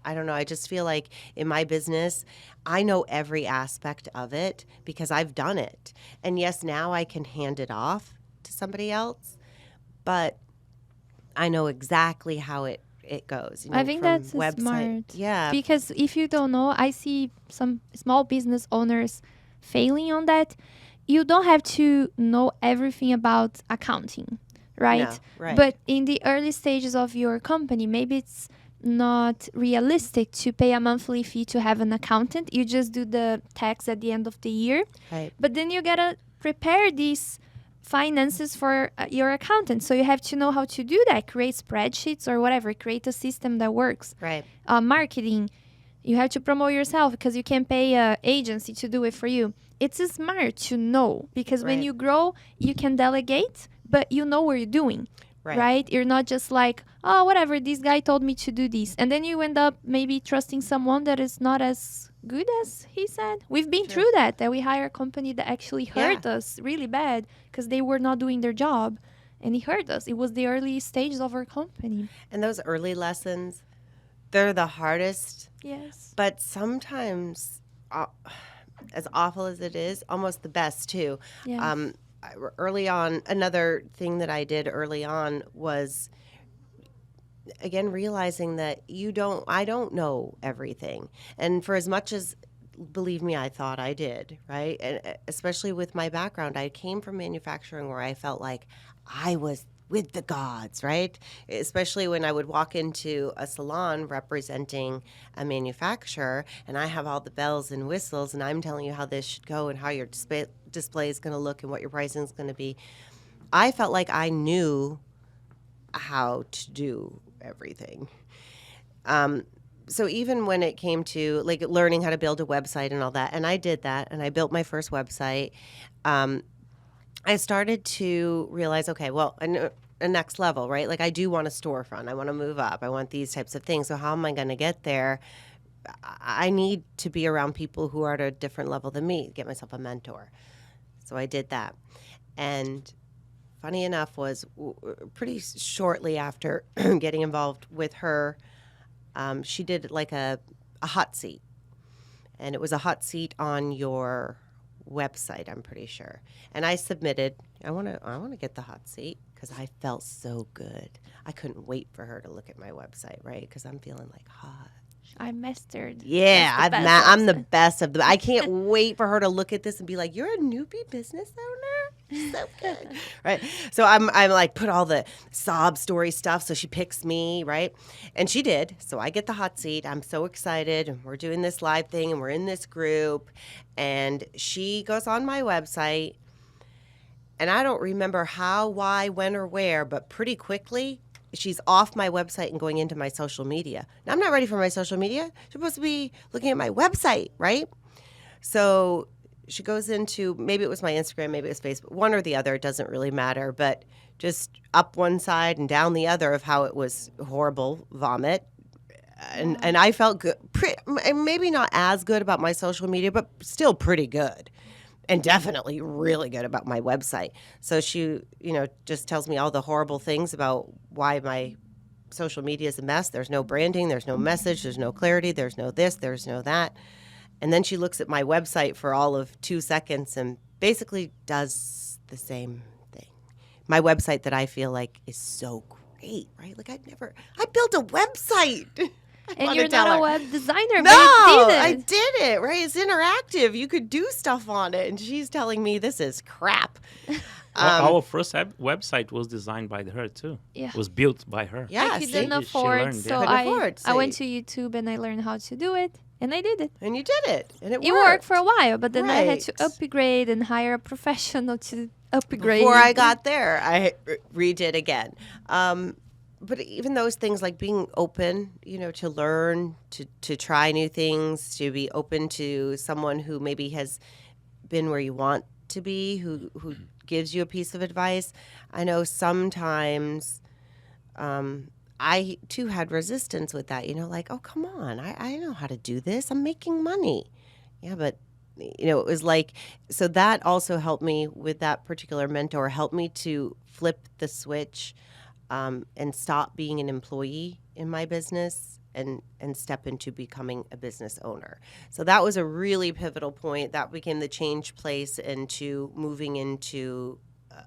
I don't know, I just feel like in my business, I know every aspect of it because I've done it. And yes, now I can hand it off to somebody else, but I know exactly how it goes. I think from that's website. smart. Yeah. Because if you don't know, I see some small business owners failing on that. You don't have to know everything about accounting, right? No, right. But in the early stages of your company, maybe it's not realistic to pay a monthly fee to have an accountant. You just do the tax at the end of the year. Right. But then you gotta prepare these finances for your accountant. So you have to know how to do that, create spreadsheets or whatever, create a system that works. Right. Marketing, you have to promote yourself because you can pay an agency to do it for you. It's smart to know because when Right. you grow, you can delegate, but you know what you're doing. Right? You're not just like, oh, whatever, this guy told me to do this. And then you end up maybe trusting someone that is not as good as he said. We've been True. through that we hire a company that actually hurt us really bad because they were not doing their job. And it hurt us. It was the early stages of our company. And those early lessons, they're the hardest, Yes. but sometimes, as awful as it is, almost the best too. Yeah. Early on, another thing that I did early on was, again, realizing that I don't know everything. And for as much as, believe me, I thought I did, right? And especially with my background, I came from manufacturing where I felt like I was with the gods, right? Especially when I would walk into a salon representing a manufacturer and I have all the bells and whistles and I'm telling you how this should go and how your display is going to look and what your pricing is going to be. I felt like I knew how to do everything. So even when it came to like learning how to build a website and all that, and I did that and I built my first website, I started to realize, okay, well, a next level, right? Like I do want a storefront. I want to move up. I want these types of things. So how am I going to get there? I need to be around people who are at a different level than me, get myself a mentor. So I did that. And funny enough was pretty shortly after getting involved with her, she did like a hot seat. And it was a hot seat on your website, I'm pretty sure. And I submitted, I want to get the hot seat because I felt so good. I couldn't wait for her to look at my website, right? Because I'm feeling like hot. I mastered. Yeah, That's the best I'm the website. best of them. I can't wait for her to look at this and be like, "You're a newbie business owner, so good." Right? So I'm like, put all the sob story stuff. So she picks me, right? And she did. So I get the hot seat. I'm so excited, and we're doing this live thing, and we're in this group, and she goes on my website, and I don't remember how, why, when, or where, but pretty quickly she's off my website and going into my social media. Now, I'm not ready for my social media. She's supposed to be looking at my website, right? So she goes into, maybe it was my Instagram, maybe it was Facebook, one or the other, it doesn't really matter, but just up one side and down the other of how it was horrible vomit. And I felt good, maybe not as good about my social media, but still pretty good. And definitely really good about my website. So she, just tells me all the horrible things about why my social media is a mess. There's no branding, there's no message, there's no clarity, there's no this, there's no that. And then she looks at my website for all of 2 seconds and basically does the same thing. My website that I feel like is so great, right? Like I built a website. And you're not a web designer, No, but you did I it. did it, right? It's interactive. You could do stuff on it. And she's telling me this is crap. Our first website was designed by her too. Yeah. It was built by her. Yeah, I see? couldn't She afford, learned, so yeah. Couldn't afford, I went see? to YouTube and I learned how to do it, and I did it. And you did it. And it It worked for a while, but then I had to Right. upgrade and hire a professional to upgrade. Before I got there, I redid again. But even those things like being open, to learn, to try new things, to be open to someone who maybe has been where you want to be, who gives you a piece of advice. I know sometimes I too had resistance with that, like, oh, come on, I know how to do this. I'm making money. Yeah, but it was like, so that also helped me with that particular mentor, helped me to flip the switch and stop being an employee in my business and step into becoming a business owner. So that was a really pivotal point. That became the change place into moving into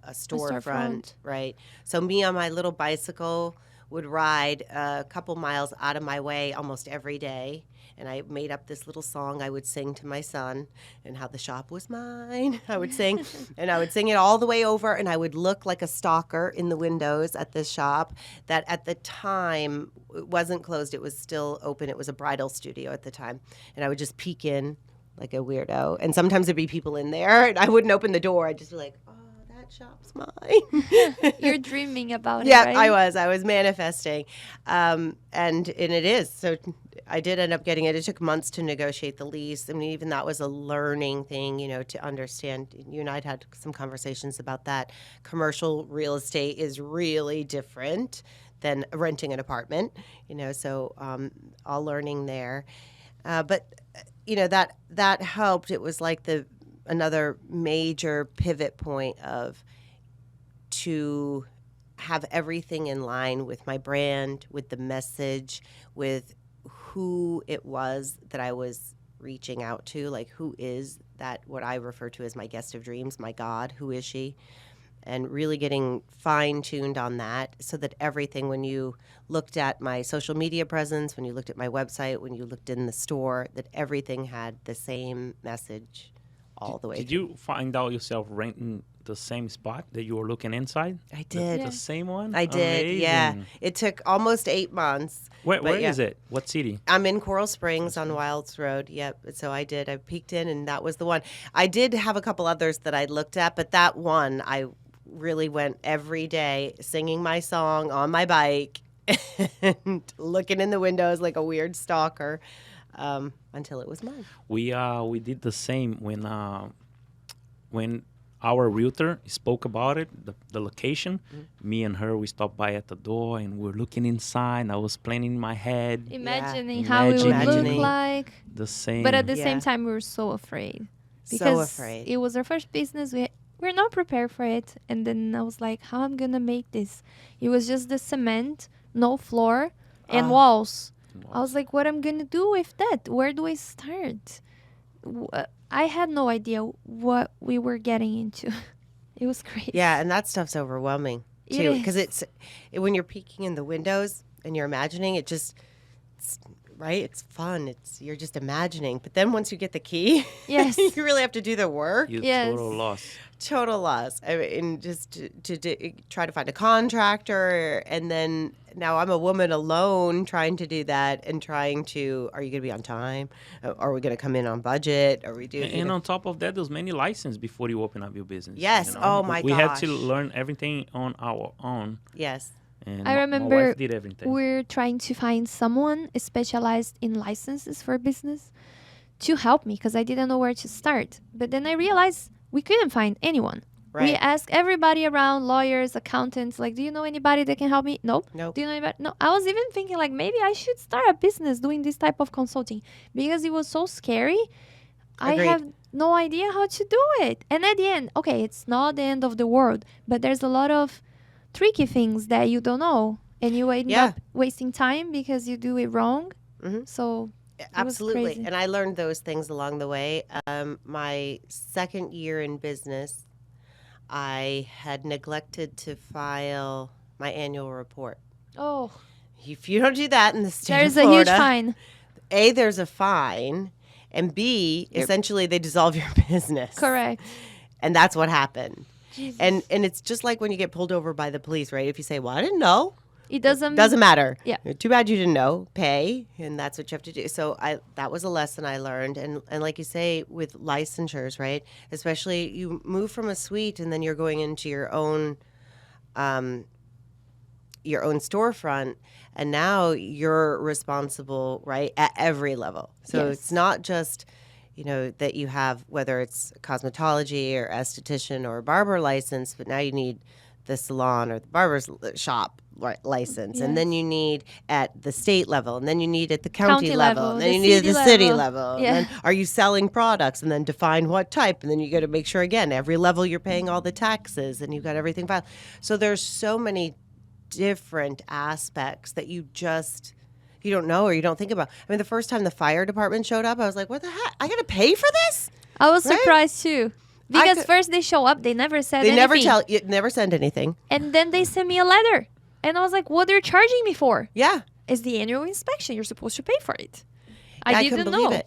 a storefront, storefront. right? So me on my little bicycle would ride a couple miles out of my way almost every day. And I made up this little song I would sing to my son and how the shop was mine. I would sing, and I would sing it all the way over, and I would look like a stalker in the windows at this shop that at the time it wasn't closed. It was still open. It was a bridal studio at the time. And I would just peek in like a weirdo. And sometimes there'd be people in there, and I wouldn't open the door. I'd just be like, oh, that shop's mine. You're dreaming about Yeah, it, right? I was manifesting, and it is. So I did end up getting it. It took months to negotiate the lease. I mean, even that was a learning thing, to understand. You and I had some conversations about that. Commercial real estate is really different than renting an apartment, So all learning there, but that helped. It was like another major pivot point to have everything in line with my brand, with the message, with who it was that I was reaching out to, like who is that, what I refer to as my guest of dreams, my God, who is she? And really getting fine-tuned on that so that everything, when you looked at my social media presence, when you looked at my website, when you looked in the store, that everything had the same message all the way Did through. you find out yourself renting the same spot that you were looking inside? I did. The same one? I did, yeah. Amazing. It took almost 8 months. Where but yeah. is it? What city? I'm in Coral Springs on Wilds Road. Yep. So I peeked in, and that was the one. I did have a couple others that I looked at, but that one I really went every day singing my song on my bike and looking in the windows like a weird stalker until it was mine. We did the same when our realtor spoke about it, the location. Me and her, we stopped by at the door and we're looking inside. I was planning in my head Imagining how it would Imagining. look like. the same. But at the Yeah. same time, we were so afraid. So Because afraid. it was our first business. We're not prepared for it. And then I was like, how I'm going to make this? It was just the cement, no floor, and walls. I was like, what I'm going to do with that? Where do I start? I had no idea what we were getting into. It was crazy. Yeah, and that stuff's overwhelming It too, is. because when you're peeking in the windows and you're imagining it, just right? It's fun. You're just imagining. But then once you get the key, Yes. you really have to do the work. You Yes. total loss. Total loss. I mean, and just try to find a contractor, and then now I'm a woman alone trying to do that and trying to. Are you going to be on time? Are we going to come in on budget? Are we doing? And on top of that, there's many licenses before you open up your business. Yes. Oh, my We had to gosh. learn everything on our own. Yes. And I my remember wife did everything. we're trying to find someone specialized in licenses for business to help me because I didn't know where to start. But then I realized we couldn't find anyone. We Right. asked everybody around, lawyers, accountants, like, do you know anybody that can help me? Nope. Nope. Do you know anybody? No. I was even thinking, like, maybe I should start a business doing this type of consulting because it was so scary. Agreed. I have no idea how to do it. And at the end, okay, it's not the end of the world, but there's a lot of tricky things that you don't know. And you end Yeah. up wasting time because you do it wrong. Mhm. So Absolutely. crazy. And I learned those things along the way. My second year in business, I had neglected to file my annual report. oh, If you don't do that in the state there's of a huge Florida, fine. A, there's a fine, and B, essentially they dissolve your business. Correct. And that's what happened. Jesus. And it's just like when you get pulled over by the police, right? If you say, "Well, I didn't know," It doesn't matter. Yeah. Too bad you didn't know. Pay, and that's what you have to do. So that was a lesson I learned. And like you say, with licensures, right? Especially you move from a suite and then you're going into your own storefront, and now you're responsible, right, at every level. So Yes. it's not just, that you have, whether it's cosmetology or esthetician or barber license, but now you need the salon or the barber's shop license, and then Yes. you need at the state level, and then you need at the county, County level, level, and then the you need at city the city level. level. Yeah. And then are you selling products, and then define what type, and then you got to make sure again every level you're paying all the taxes, and you've got everything filed. So there's so many different aspects that you don't know or you don't think about. I mean, the first time the fire department showed up, I was like, what the heck? I got to pay for this? I was Right? surprised too. I Because could- first they show up, they never said They anything. never send anything. And then they sent me a letter. And I was like, what they're charging me for? Yeah. It's the annual inspection. You're supposed to pay for it. I I couldn't didn't believe know. it.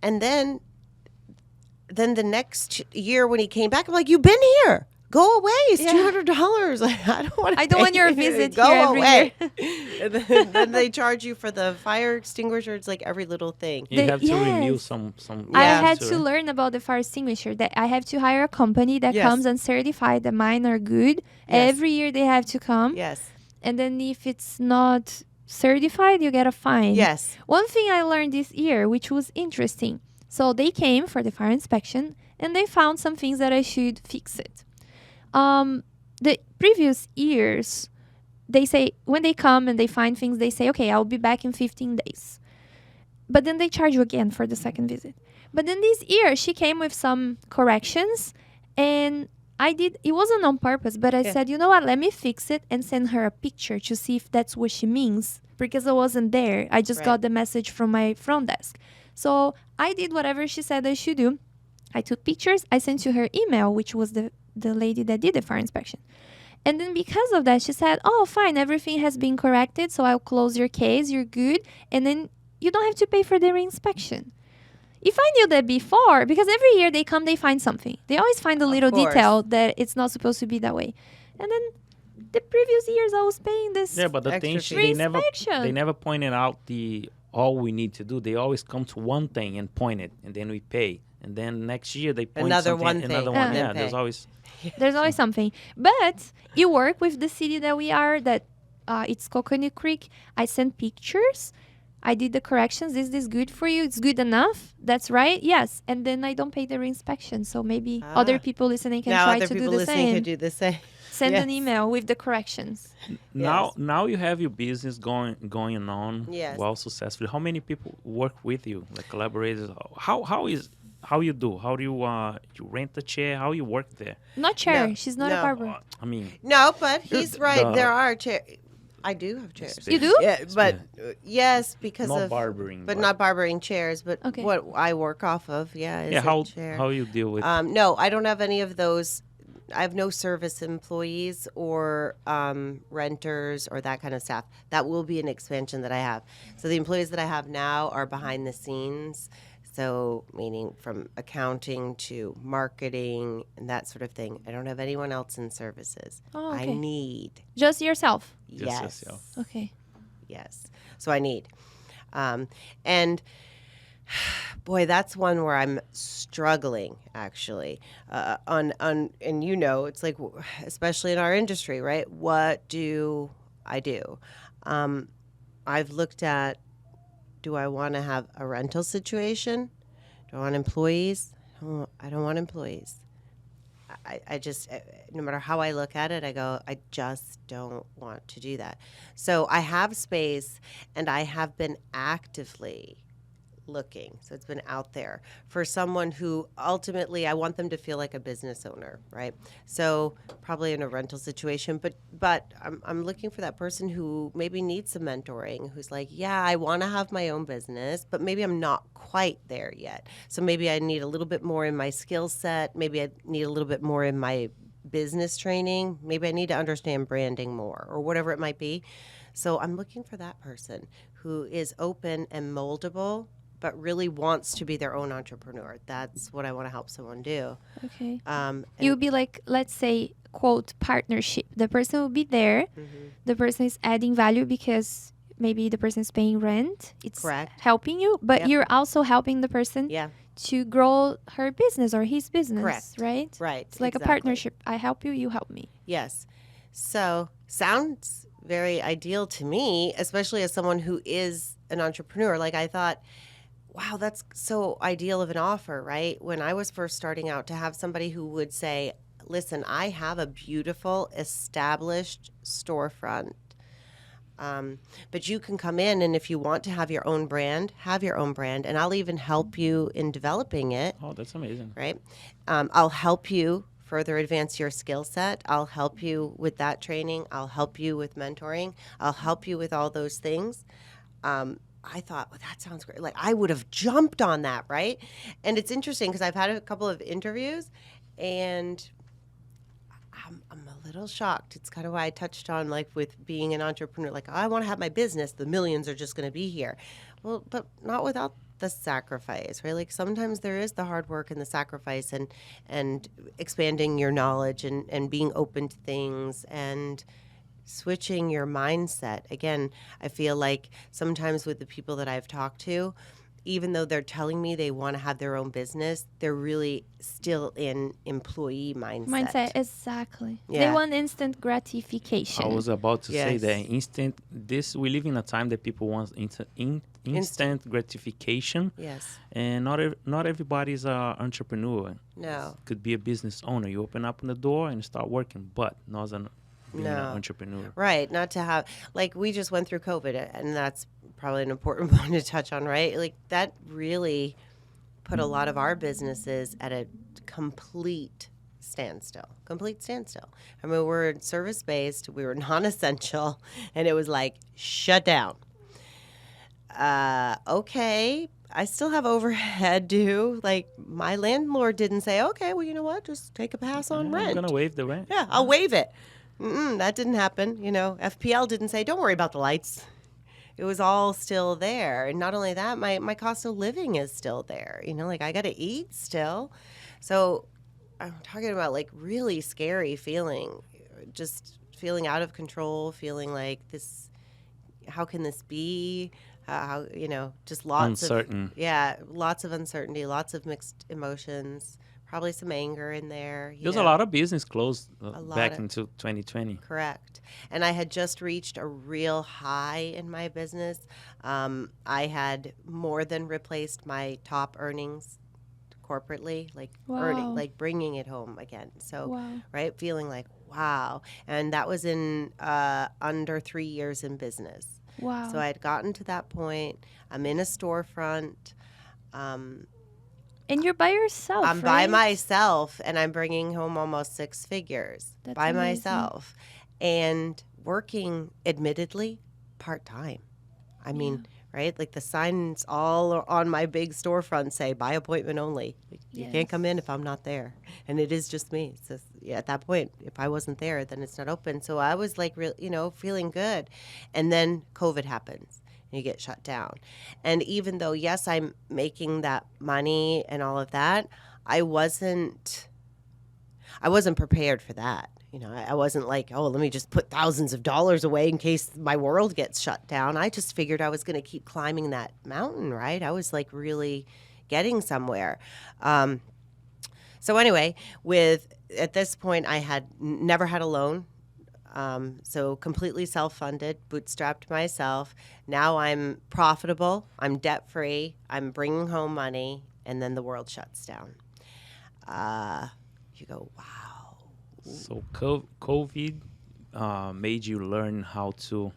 And then the next year when he came back, I'm like, you've been here. Go away. It's Yeah. $200. I don't want to I don't want your visit Go here every away. year. And then they charge you for the fire extinguisher. It's like every little thing. You have to renew yes. some. I Yeah. had too, to right? learn about the fire extinguisher that I have to hire a company that Yes. comes and certify that mine are good. Yes. Every year they have to come. Yes. And then if it's not certified, you get a fine. Yes. One thing I learned this year, which was interesting. So they came for the fire inspection and they found some things that I should fix it. The previous years, they say when they come and they find things, they say, okay, I'll be back in 15 days. But then they charge you again for the second visit. But then this year, she came with some corrections and it wasn't on purpose, but I Yeah. said, you know what, let me fix it and send her a picture to see if that's what she means. Because I wasn't there. I just Right. got the message from my front desk. So I did whatever she said I should do. I took pictures. I sent to her email, which was the lady that did the fire inspection. And then because of that, she said, oh, fine, everything has been corrected. So I'll close your case. You're good. And then you don't have to pay for the reinspection. If I knew that before, because every year they come, they find something. They always find a little course. detail that it's not supposed to be that way. And then the previous years I was paying this. Yeah, but the Extra thing fee. Reinspection. they never pointed out all we need to do. They always come to one thing and point it, and then we pay. And then next year they point Another something, one thing, another and one. then Yeah, there's pay. always. There's always something. But you work with the city that we are, that it's Coconut Creek. I sent pictures. I did the corrections. Is this good for you? It's good enough? That's right? Yes. And then I don't pay the reinspection. So maybe other people listening can Now try other to do people the listening same. could do the same. Send an Yes. email with the corrections. Now you have your business going on Yes. well successfully. How many people work with you, like collaborators? How you do? How do you rent a chair? How you work there? Not chair. No. She's not No. a barber. I mean, No, but he's right. the- There are chairs. I do have chairs. You do? Yeah, but yes, because not of barbering, but not barbering chairs. But Okay. what I work off of, is yeah. a chair. How you deal with? No, I don't have any of those I have no service employees or renters or that kind of staff. That will be an expansion that I have. So the employees that I have now are behind the scenes. So meaning from accounting to marketing and that sort of thing. I don't have anyone else in services. Oh, I okay. need. Just yourself. Just Yes. yourself. Okay. Yes. So I need. And boy, that's one where I'm struggling actually. On and it's like especially in our industry, right? What do I do? I've looked at, do I want to have a rental situation? Do I want employees? I don't want employees. I just, no matter how I look at it, I go, I just don't want to do that. So I have space and I have been actively looking. So it's been out there for someone who ultimately I want them to feel like a business owner, right? So probably in a rental situation, but I'm looking for that person who maybe needs some mentoring, who's like, yeah, I want to have my own business, but maybe I'm not quite there yet. So maybe I need a little bit more in my skill set. Maybe I need a little bit more in my business training. Maybe I need to understand branding more or whatever it might be. So I'm looking for that person who is open and moldable, but really wants to be their own entrepreneur. That's what I want to help someone do. Okay. And- It would be like, let's say, quote, partnership. The person will be there. The person is adding value because maybe the person is paying rent. It's Correct. helping you, but Yep. you're also helping the person Yeah, to grow her business or his business, Correct. right? right. It's like exactly. a partnership. I help you, you help me. Yes. So sounds very ideal to me, especially as someone who is an entrepreneur. Like I thought, wow, that's so ideal of an offer, right? When I was first starting out, to have somebody who would say, listen, I have a beautiful established storefront. But you can come in, and if you want to have your own brand, have your own brand, and I'll even help you in developing it, Oh, that's amazing. right? I'll help you further advance your skill set. I'll help you with that training. I'll help you with mentoring. I'll help you with all those things. I thought, well, that sounds great. Like I would have jumped on that, right? And it's interesting because I've had a couple of interviews, and I'm a little shocked. It's kind of why I touched on like with being an entrepreneur, like, oh, I want to have my business. The millions are just going to be here. Well, but not without the sacrifice, right? Like sometimes there is the hard work and the sacrifice and expanding your knowledge and being open to things and switching your mindset. Again, I feel like sometimes with the people that I've talked to, even though they're telling me they want to have their own business, they're really still in employee mindset. Exactly. They Yeah. want instant gratification. I was about to say Yes. that we live in a time that people want instant gratification, Yes. and not everybody's an entrepreneur. No. Could be a business owner. You open up the door and start working, but not as being an No. entrepreneur. Right. Not to have, like, we just went through COVID, and that's probably an important one to touch on, right? Like, that really put a lot of our businesses at a complete standstill. I mean, we're service based, we were non essential, and it was like shut down. Okay. I still have overhead due. Like, my landlord didn't say, okay, well, you know what? Just take a pass on I'm rent. gonna waive the rent. Yeah, I'll waive it. That didn't happen. You know, FPL didn't say, don't worry about the lights. It was all still there. And not only that, my cost of living is still there. You know, like I got to eat still. So I'm talking about like really scary feeling, just feeling out of control, feeling like this, how can this be? How, you know, just lots Uncertain. lots of uncertainty, lots of mixed emotions, probably some anger in there. There's a lot of business closed lot back of- into 2020. Correct. And I had just reached a real high in my business. I had more than replaced my top earnings corporately, like earning, Wow. like bringing it home again. So, Wow. right, feeling like, wow. And that was in under 3 years in business. Wow. So I had gotten to that point. I'm in a storefront. And you're by yourself, I'm by right? myself, and I'm bringing home almost 6 figures That's by amazing. myself, and working, admittedly, part-time. I mean, right? Like the signs all on my big storefront say by appointment only. You can't come in if I'm not there. And it is just me. So yeah, at that point, if I wasn't there, then it's not open. So I was like, feeling good. And then COVID happens and you get shut down. And even though, yes, I'm making that money and all of that, I wasn't prepared for that. I wasn't like, oh, let me just put thousands of dollars away in case my world gets shut down. I just figured I was going to keep climbing that mountain, right? I was like really getting somewhere. So anyway, at this point, I had never had a loan. So completely self-funded, bootstrapped myself. Now I'm profitable. I'm debt-free. I'm bringing home money, and then the world shuts down. You go, wow. So COVID made you learn how to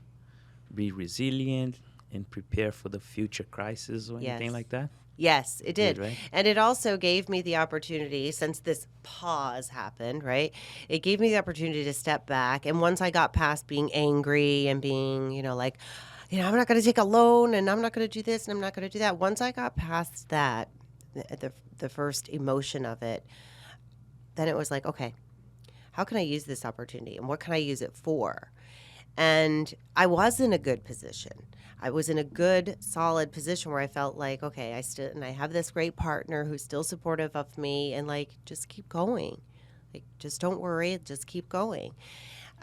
be resilient and prepare for the future crisis or anything Yes. like that? Yes, it did. Right? And it also gave me the opportunity, since this pause happened, right? It gave me the opportunity to step back. And once I got past being angry and being, like, I'm not going to take a loan and I'm not going to do this and I'm not going to do that. Once I got past that, the first emotion of it, then it was like, okay, how can I use this opportunity and what can I use it for? And I was in a good position. I was in a good, solid position where I felt like, okay, I have this great partner who's still supportive of me, and like, just keep going. Like, just don't worry, just keep going.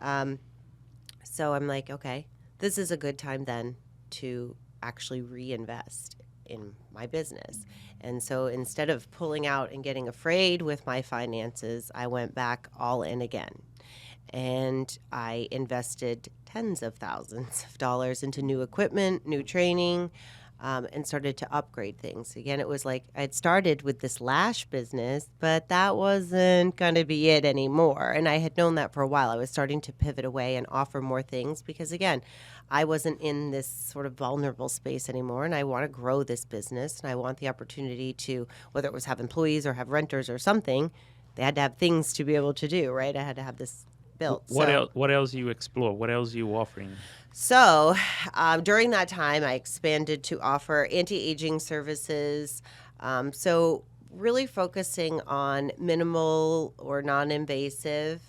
So I'm like, okay, this is a good time then to actually reinvest in my business. And so instead of pulling out and getting afraid with my finances, I went back all in again. And I invested tens of thousands of dollars into new equipment, new training, and started to upgrade things. Again, it was like I'd started with this lash business, but that wasn't going to be it anymore. And I had known that for a while. I was starting to pivot away and offer more things because, again, I wasn't in this sort of vulnerable space anymore, and I want to grow this business, and I want the opportunity to, whether it was have employees or have renters or something, they had to have things to be able to do, right? I had to have this built. What else you explore? What else you offering? So during that time, I expanded to offer anti-aging services. So really focusing on minimal or non-invasive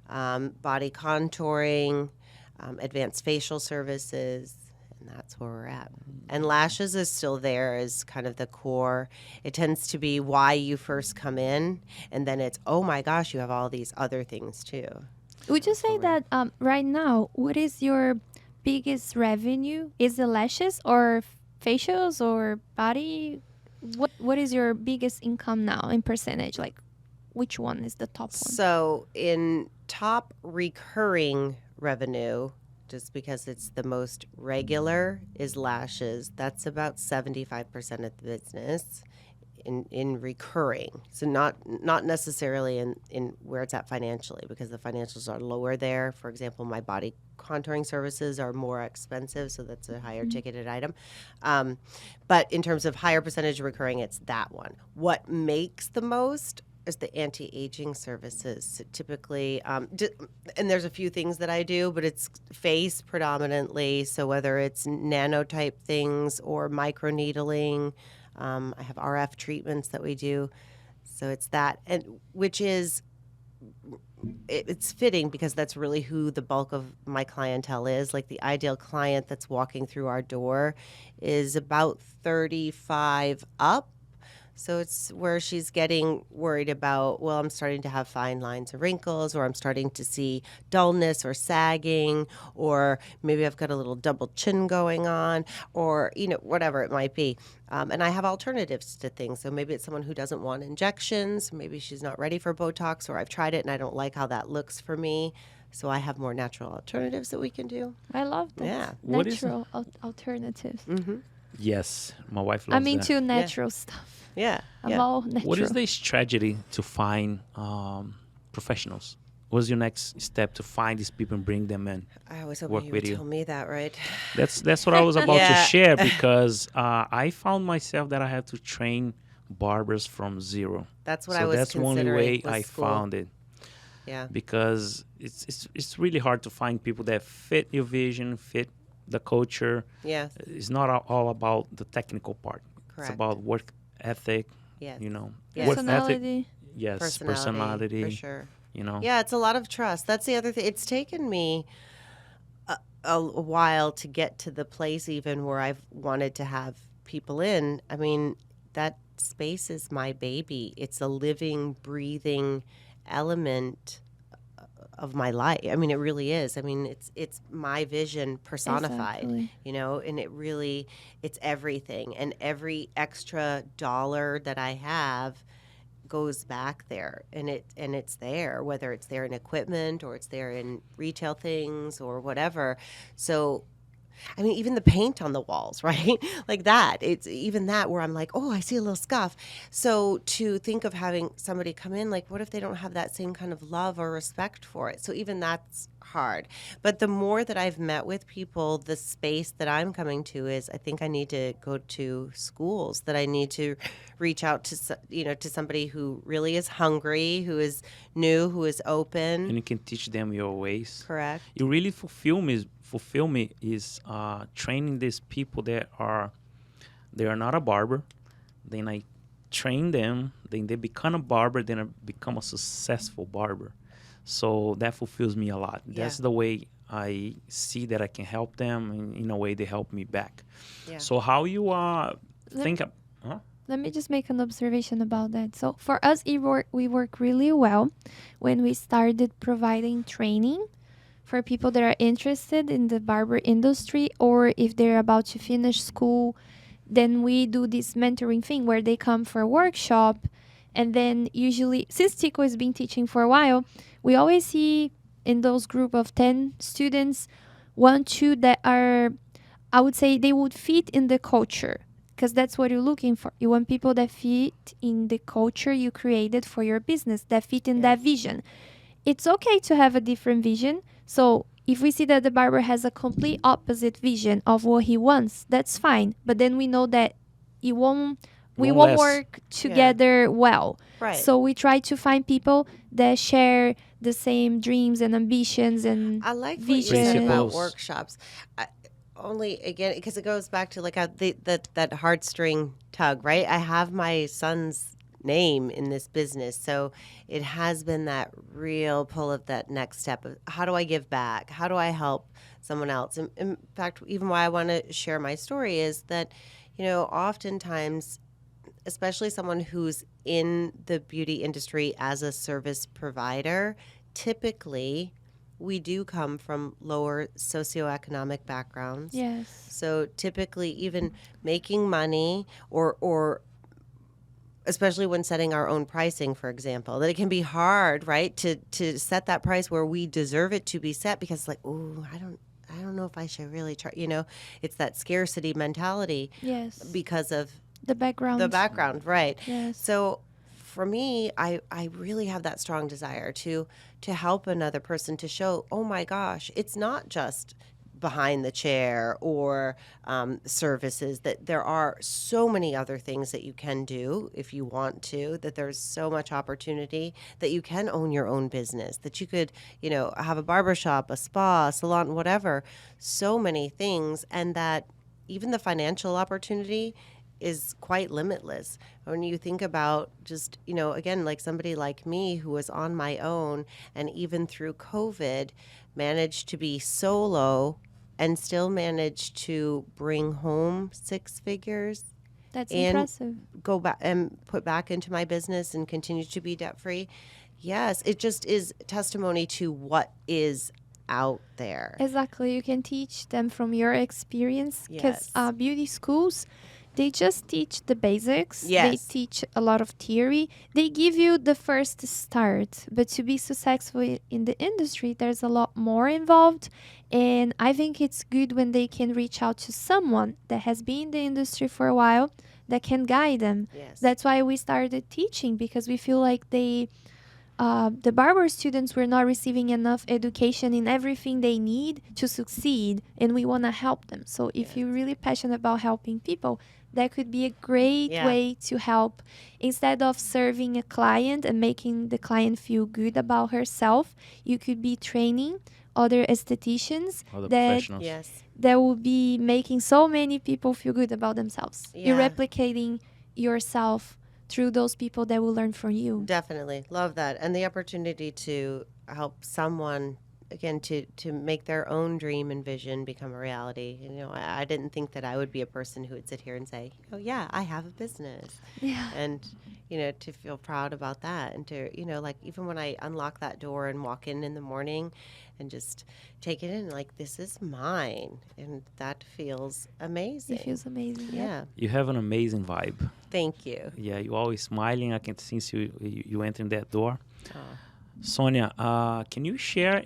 body contouring, advanced facial services, and that's where we're at. And lashes is still there as kind of the core. It tends to be why you first come in, and then it's, oh my gosh, you have all these other things too. Would you say that right now, what is your biggest revenue? Is it lashes or facials or body? What is your biggest income now in percentage? Like, which one is the top one? So in top recurring revenue, just because it's the most regular, is lashes. That's about 75% of the business in recurring. So not necessarily in where it's at financially, because the financials are lower there. For example, my body contouring services are more expensive, so that's a higher ticketed item. But in terms of higher percentage recurring, it's that one. What makes the most is the anti-aging services. Typically, and there's a few things that I do, but it's face predominantly. So whether it's nanotype things or microneedling, I have RF treatments that we do. So it's that, and which is, it's fitting because that's really who the bulk of my clientele is. Like the ideal client that's walking through our door is about 35 up. So it's where she's getting worried about, well, I'm starting to have fine lines and wrinkles, or I'm starting to see dullness or sagging, or maybe I've got a little double chin going on, or, whatever it might be. And I have alternatives to things. So maybe it's someone who doesn't want injections. Maybe she's not ready for Botox, or I've tried it and I don't like how that looks for me. So I have more natural alternatives that we can do. I love that. Yeah. What is Natural alternatives. Mm-hmm. Yes, my wife loves I'm that. into natural stuff. Yeah. I'm all natural. What is the strategy to find professionals? What's your next step to find these people and bring them in? I was Work hoping you would with you. tell me that, right? That's what I was about to Yeah. share, because I found myself that I had to train barbers from zero. That's what So I was that's the only considering way was I school. found it, Yeah. because it's really hard to find people that fit your vision, fit the culture. Yes. It's not all about the technical part. It's Correct. about work ethic, Yes. you know. Yes. Work ethic, Personality. yes, Personality, for personality, sure. you know. Yeah, it's a lot of trust. That's the other thing. It's taken me a while to get to the place even where I've wanted to have people in. I mean, that space is my baby. It's a living, breathing element of my life. I mean, it really is. I mean, it's my vision personified, Exactly. and it's everything. And every extra dollar that I have goes back there, and it's there, whether it's there in equipment or it's there in retail things or whatever. So I mean, even the paint on the walls, right? Like that. It's even that where I'm like, oh, I see a little scuff. So to think of having somebody come in, like, what if they don't have that same kind of love or respect for it? So even that's hard. But the more that I've met with people, the space that I'm coming to is I think I need to go to schools, that I need to reach out to, to somebody who really is hungry, who is new, who is And open. you can teach them your ways. Correct. You really fulfill me is training these people that are they are not a barber. Then I train them. Then they become a barber. Then I become a successful barber. So that fulfills me a lot. Yeah. That's the way I see that I can help them, and in a way they help me back. Yeah. So how you Let- think? Huh? Let me just make an observation about that. So for us, we work really well when we started providing training for people that are interested in the barber industry, or if they're about to finish school. Then we do this mentoring thing where they come for a workshop, and then usually, since Tico has been teaching for a while, we always see in those group of 10 students, 1, 2 that are, I would say, they would fit in the culture, because that's what you're looking for. You want people that fit in the culture you created for your business, that fit in that vision. It's okay to have a different vision. So if we see that the barber has a complete opposite vision of what he wants, that's fine. But then we know that it won't we Won't won't last. work together well. Right. So we try to find people that share the same dreams and ambitions and I like what you said vision. about Principles. workshops. Only again because it goes back to like that heartstring tug, right? I have my son's name in this business, so it has been that real pull of that next step of how do I give back? How do I help someone else? In fact, even why I want to share my story is that, oftentimes, especially someone who's in the beauty industry as a service provider, typically we do come from lower socioeconomic backgrounds. Yes. So typically even making money or especially when setting our own pricing, for example, that it can be hard, right, to set that price where we deserve it to be set because like, oh, I don't know if I should really try, it's that scarcity mentality Yes. because of The background. the background, right? Yes. So for me, I really have that strong desire to help another person, to show, oh my gosh, it's not just behind the chair or services, that there are so many other things that you can do if you want to, that there's so much opportunity, that you can own your own business, that you could, have a barbershop, a spa, a salon, whatever, so many things, and that even the financial opportunity is quite limitless. When you think about just, again, like somebody like me who was on my own and even through COVID managed to be solo and still managed to bring home 6 figures, That's and impressive. go back and put back into my business and continue to be debt free. Yes, it just is testimony to what is out there. Exactly. You can teach them from your experience because Yes. beauty schools, they just teach the basics. They Yes. teach a lot of theory. They give you the first start. But to be successful in the industry, there's a lot more involved. And I think it's good when they can reach out to someone that has been in the industry for a while that can guide them. Yes. That's why we started teaching, because we feel like the barber students were not receiving enough education in everything they need to succeed, and we want to help them. So if you're really passionate about helping people, that could be a great Yeah. way to help. Instead of serving a client and making the client feel good about herself, you could be training other estheticians Other that professionals. Yes. that will be making so many people feel good about themselves. You're Yeah. replicating yourself through those people that will learn from you. Definitely. Love that. And the opportunity to help someone again to make their own dream and vision become a reality. I didn't think that I would be a person who would sit here and say, "Oh yeah, I have a business." Yeah. And to feel proud about that and to like even when I unlock that door and walk in the morning and just take it in like this is mine and that feels amazing. It feels amazing. Yep. Yeah. You have an amazing vibe. Thank you. Yeah, you're always smiling. I can since you entering that door. Aw. Sonia, can you share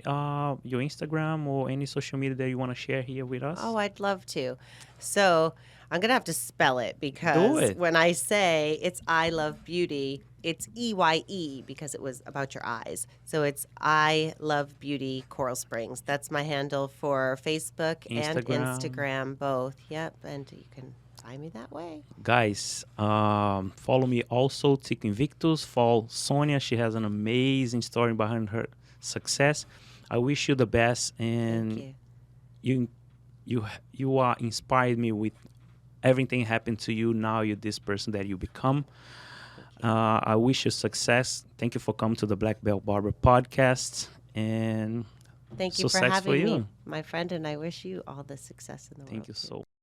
your Instagram or any social media that you want to share here with us? Oh, I'd love to. So I'm going to have to spell it Do because it. when I say it's I Love Beauty, it's EYE because it was about your eyes. So it's I Love Beauty Coral Springs. That's my handle for Facebook and Instagram. Instagram, both. Yep. And you can find me that way. Guys, follow me also, Tico Invictus. Follow Sonia. She has an amazing story behind her success. I wish you the best, and Thank you. you are inspired me with everything happened to you. Now you're this person that you become. I wish you success. Thank you for coming to the Black Belt Barber podcast, and Thank you for success for having you. me, my friend, and I wish you all the success in the world. Thank you too. so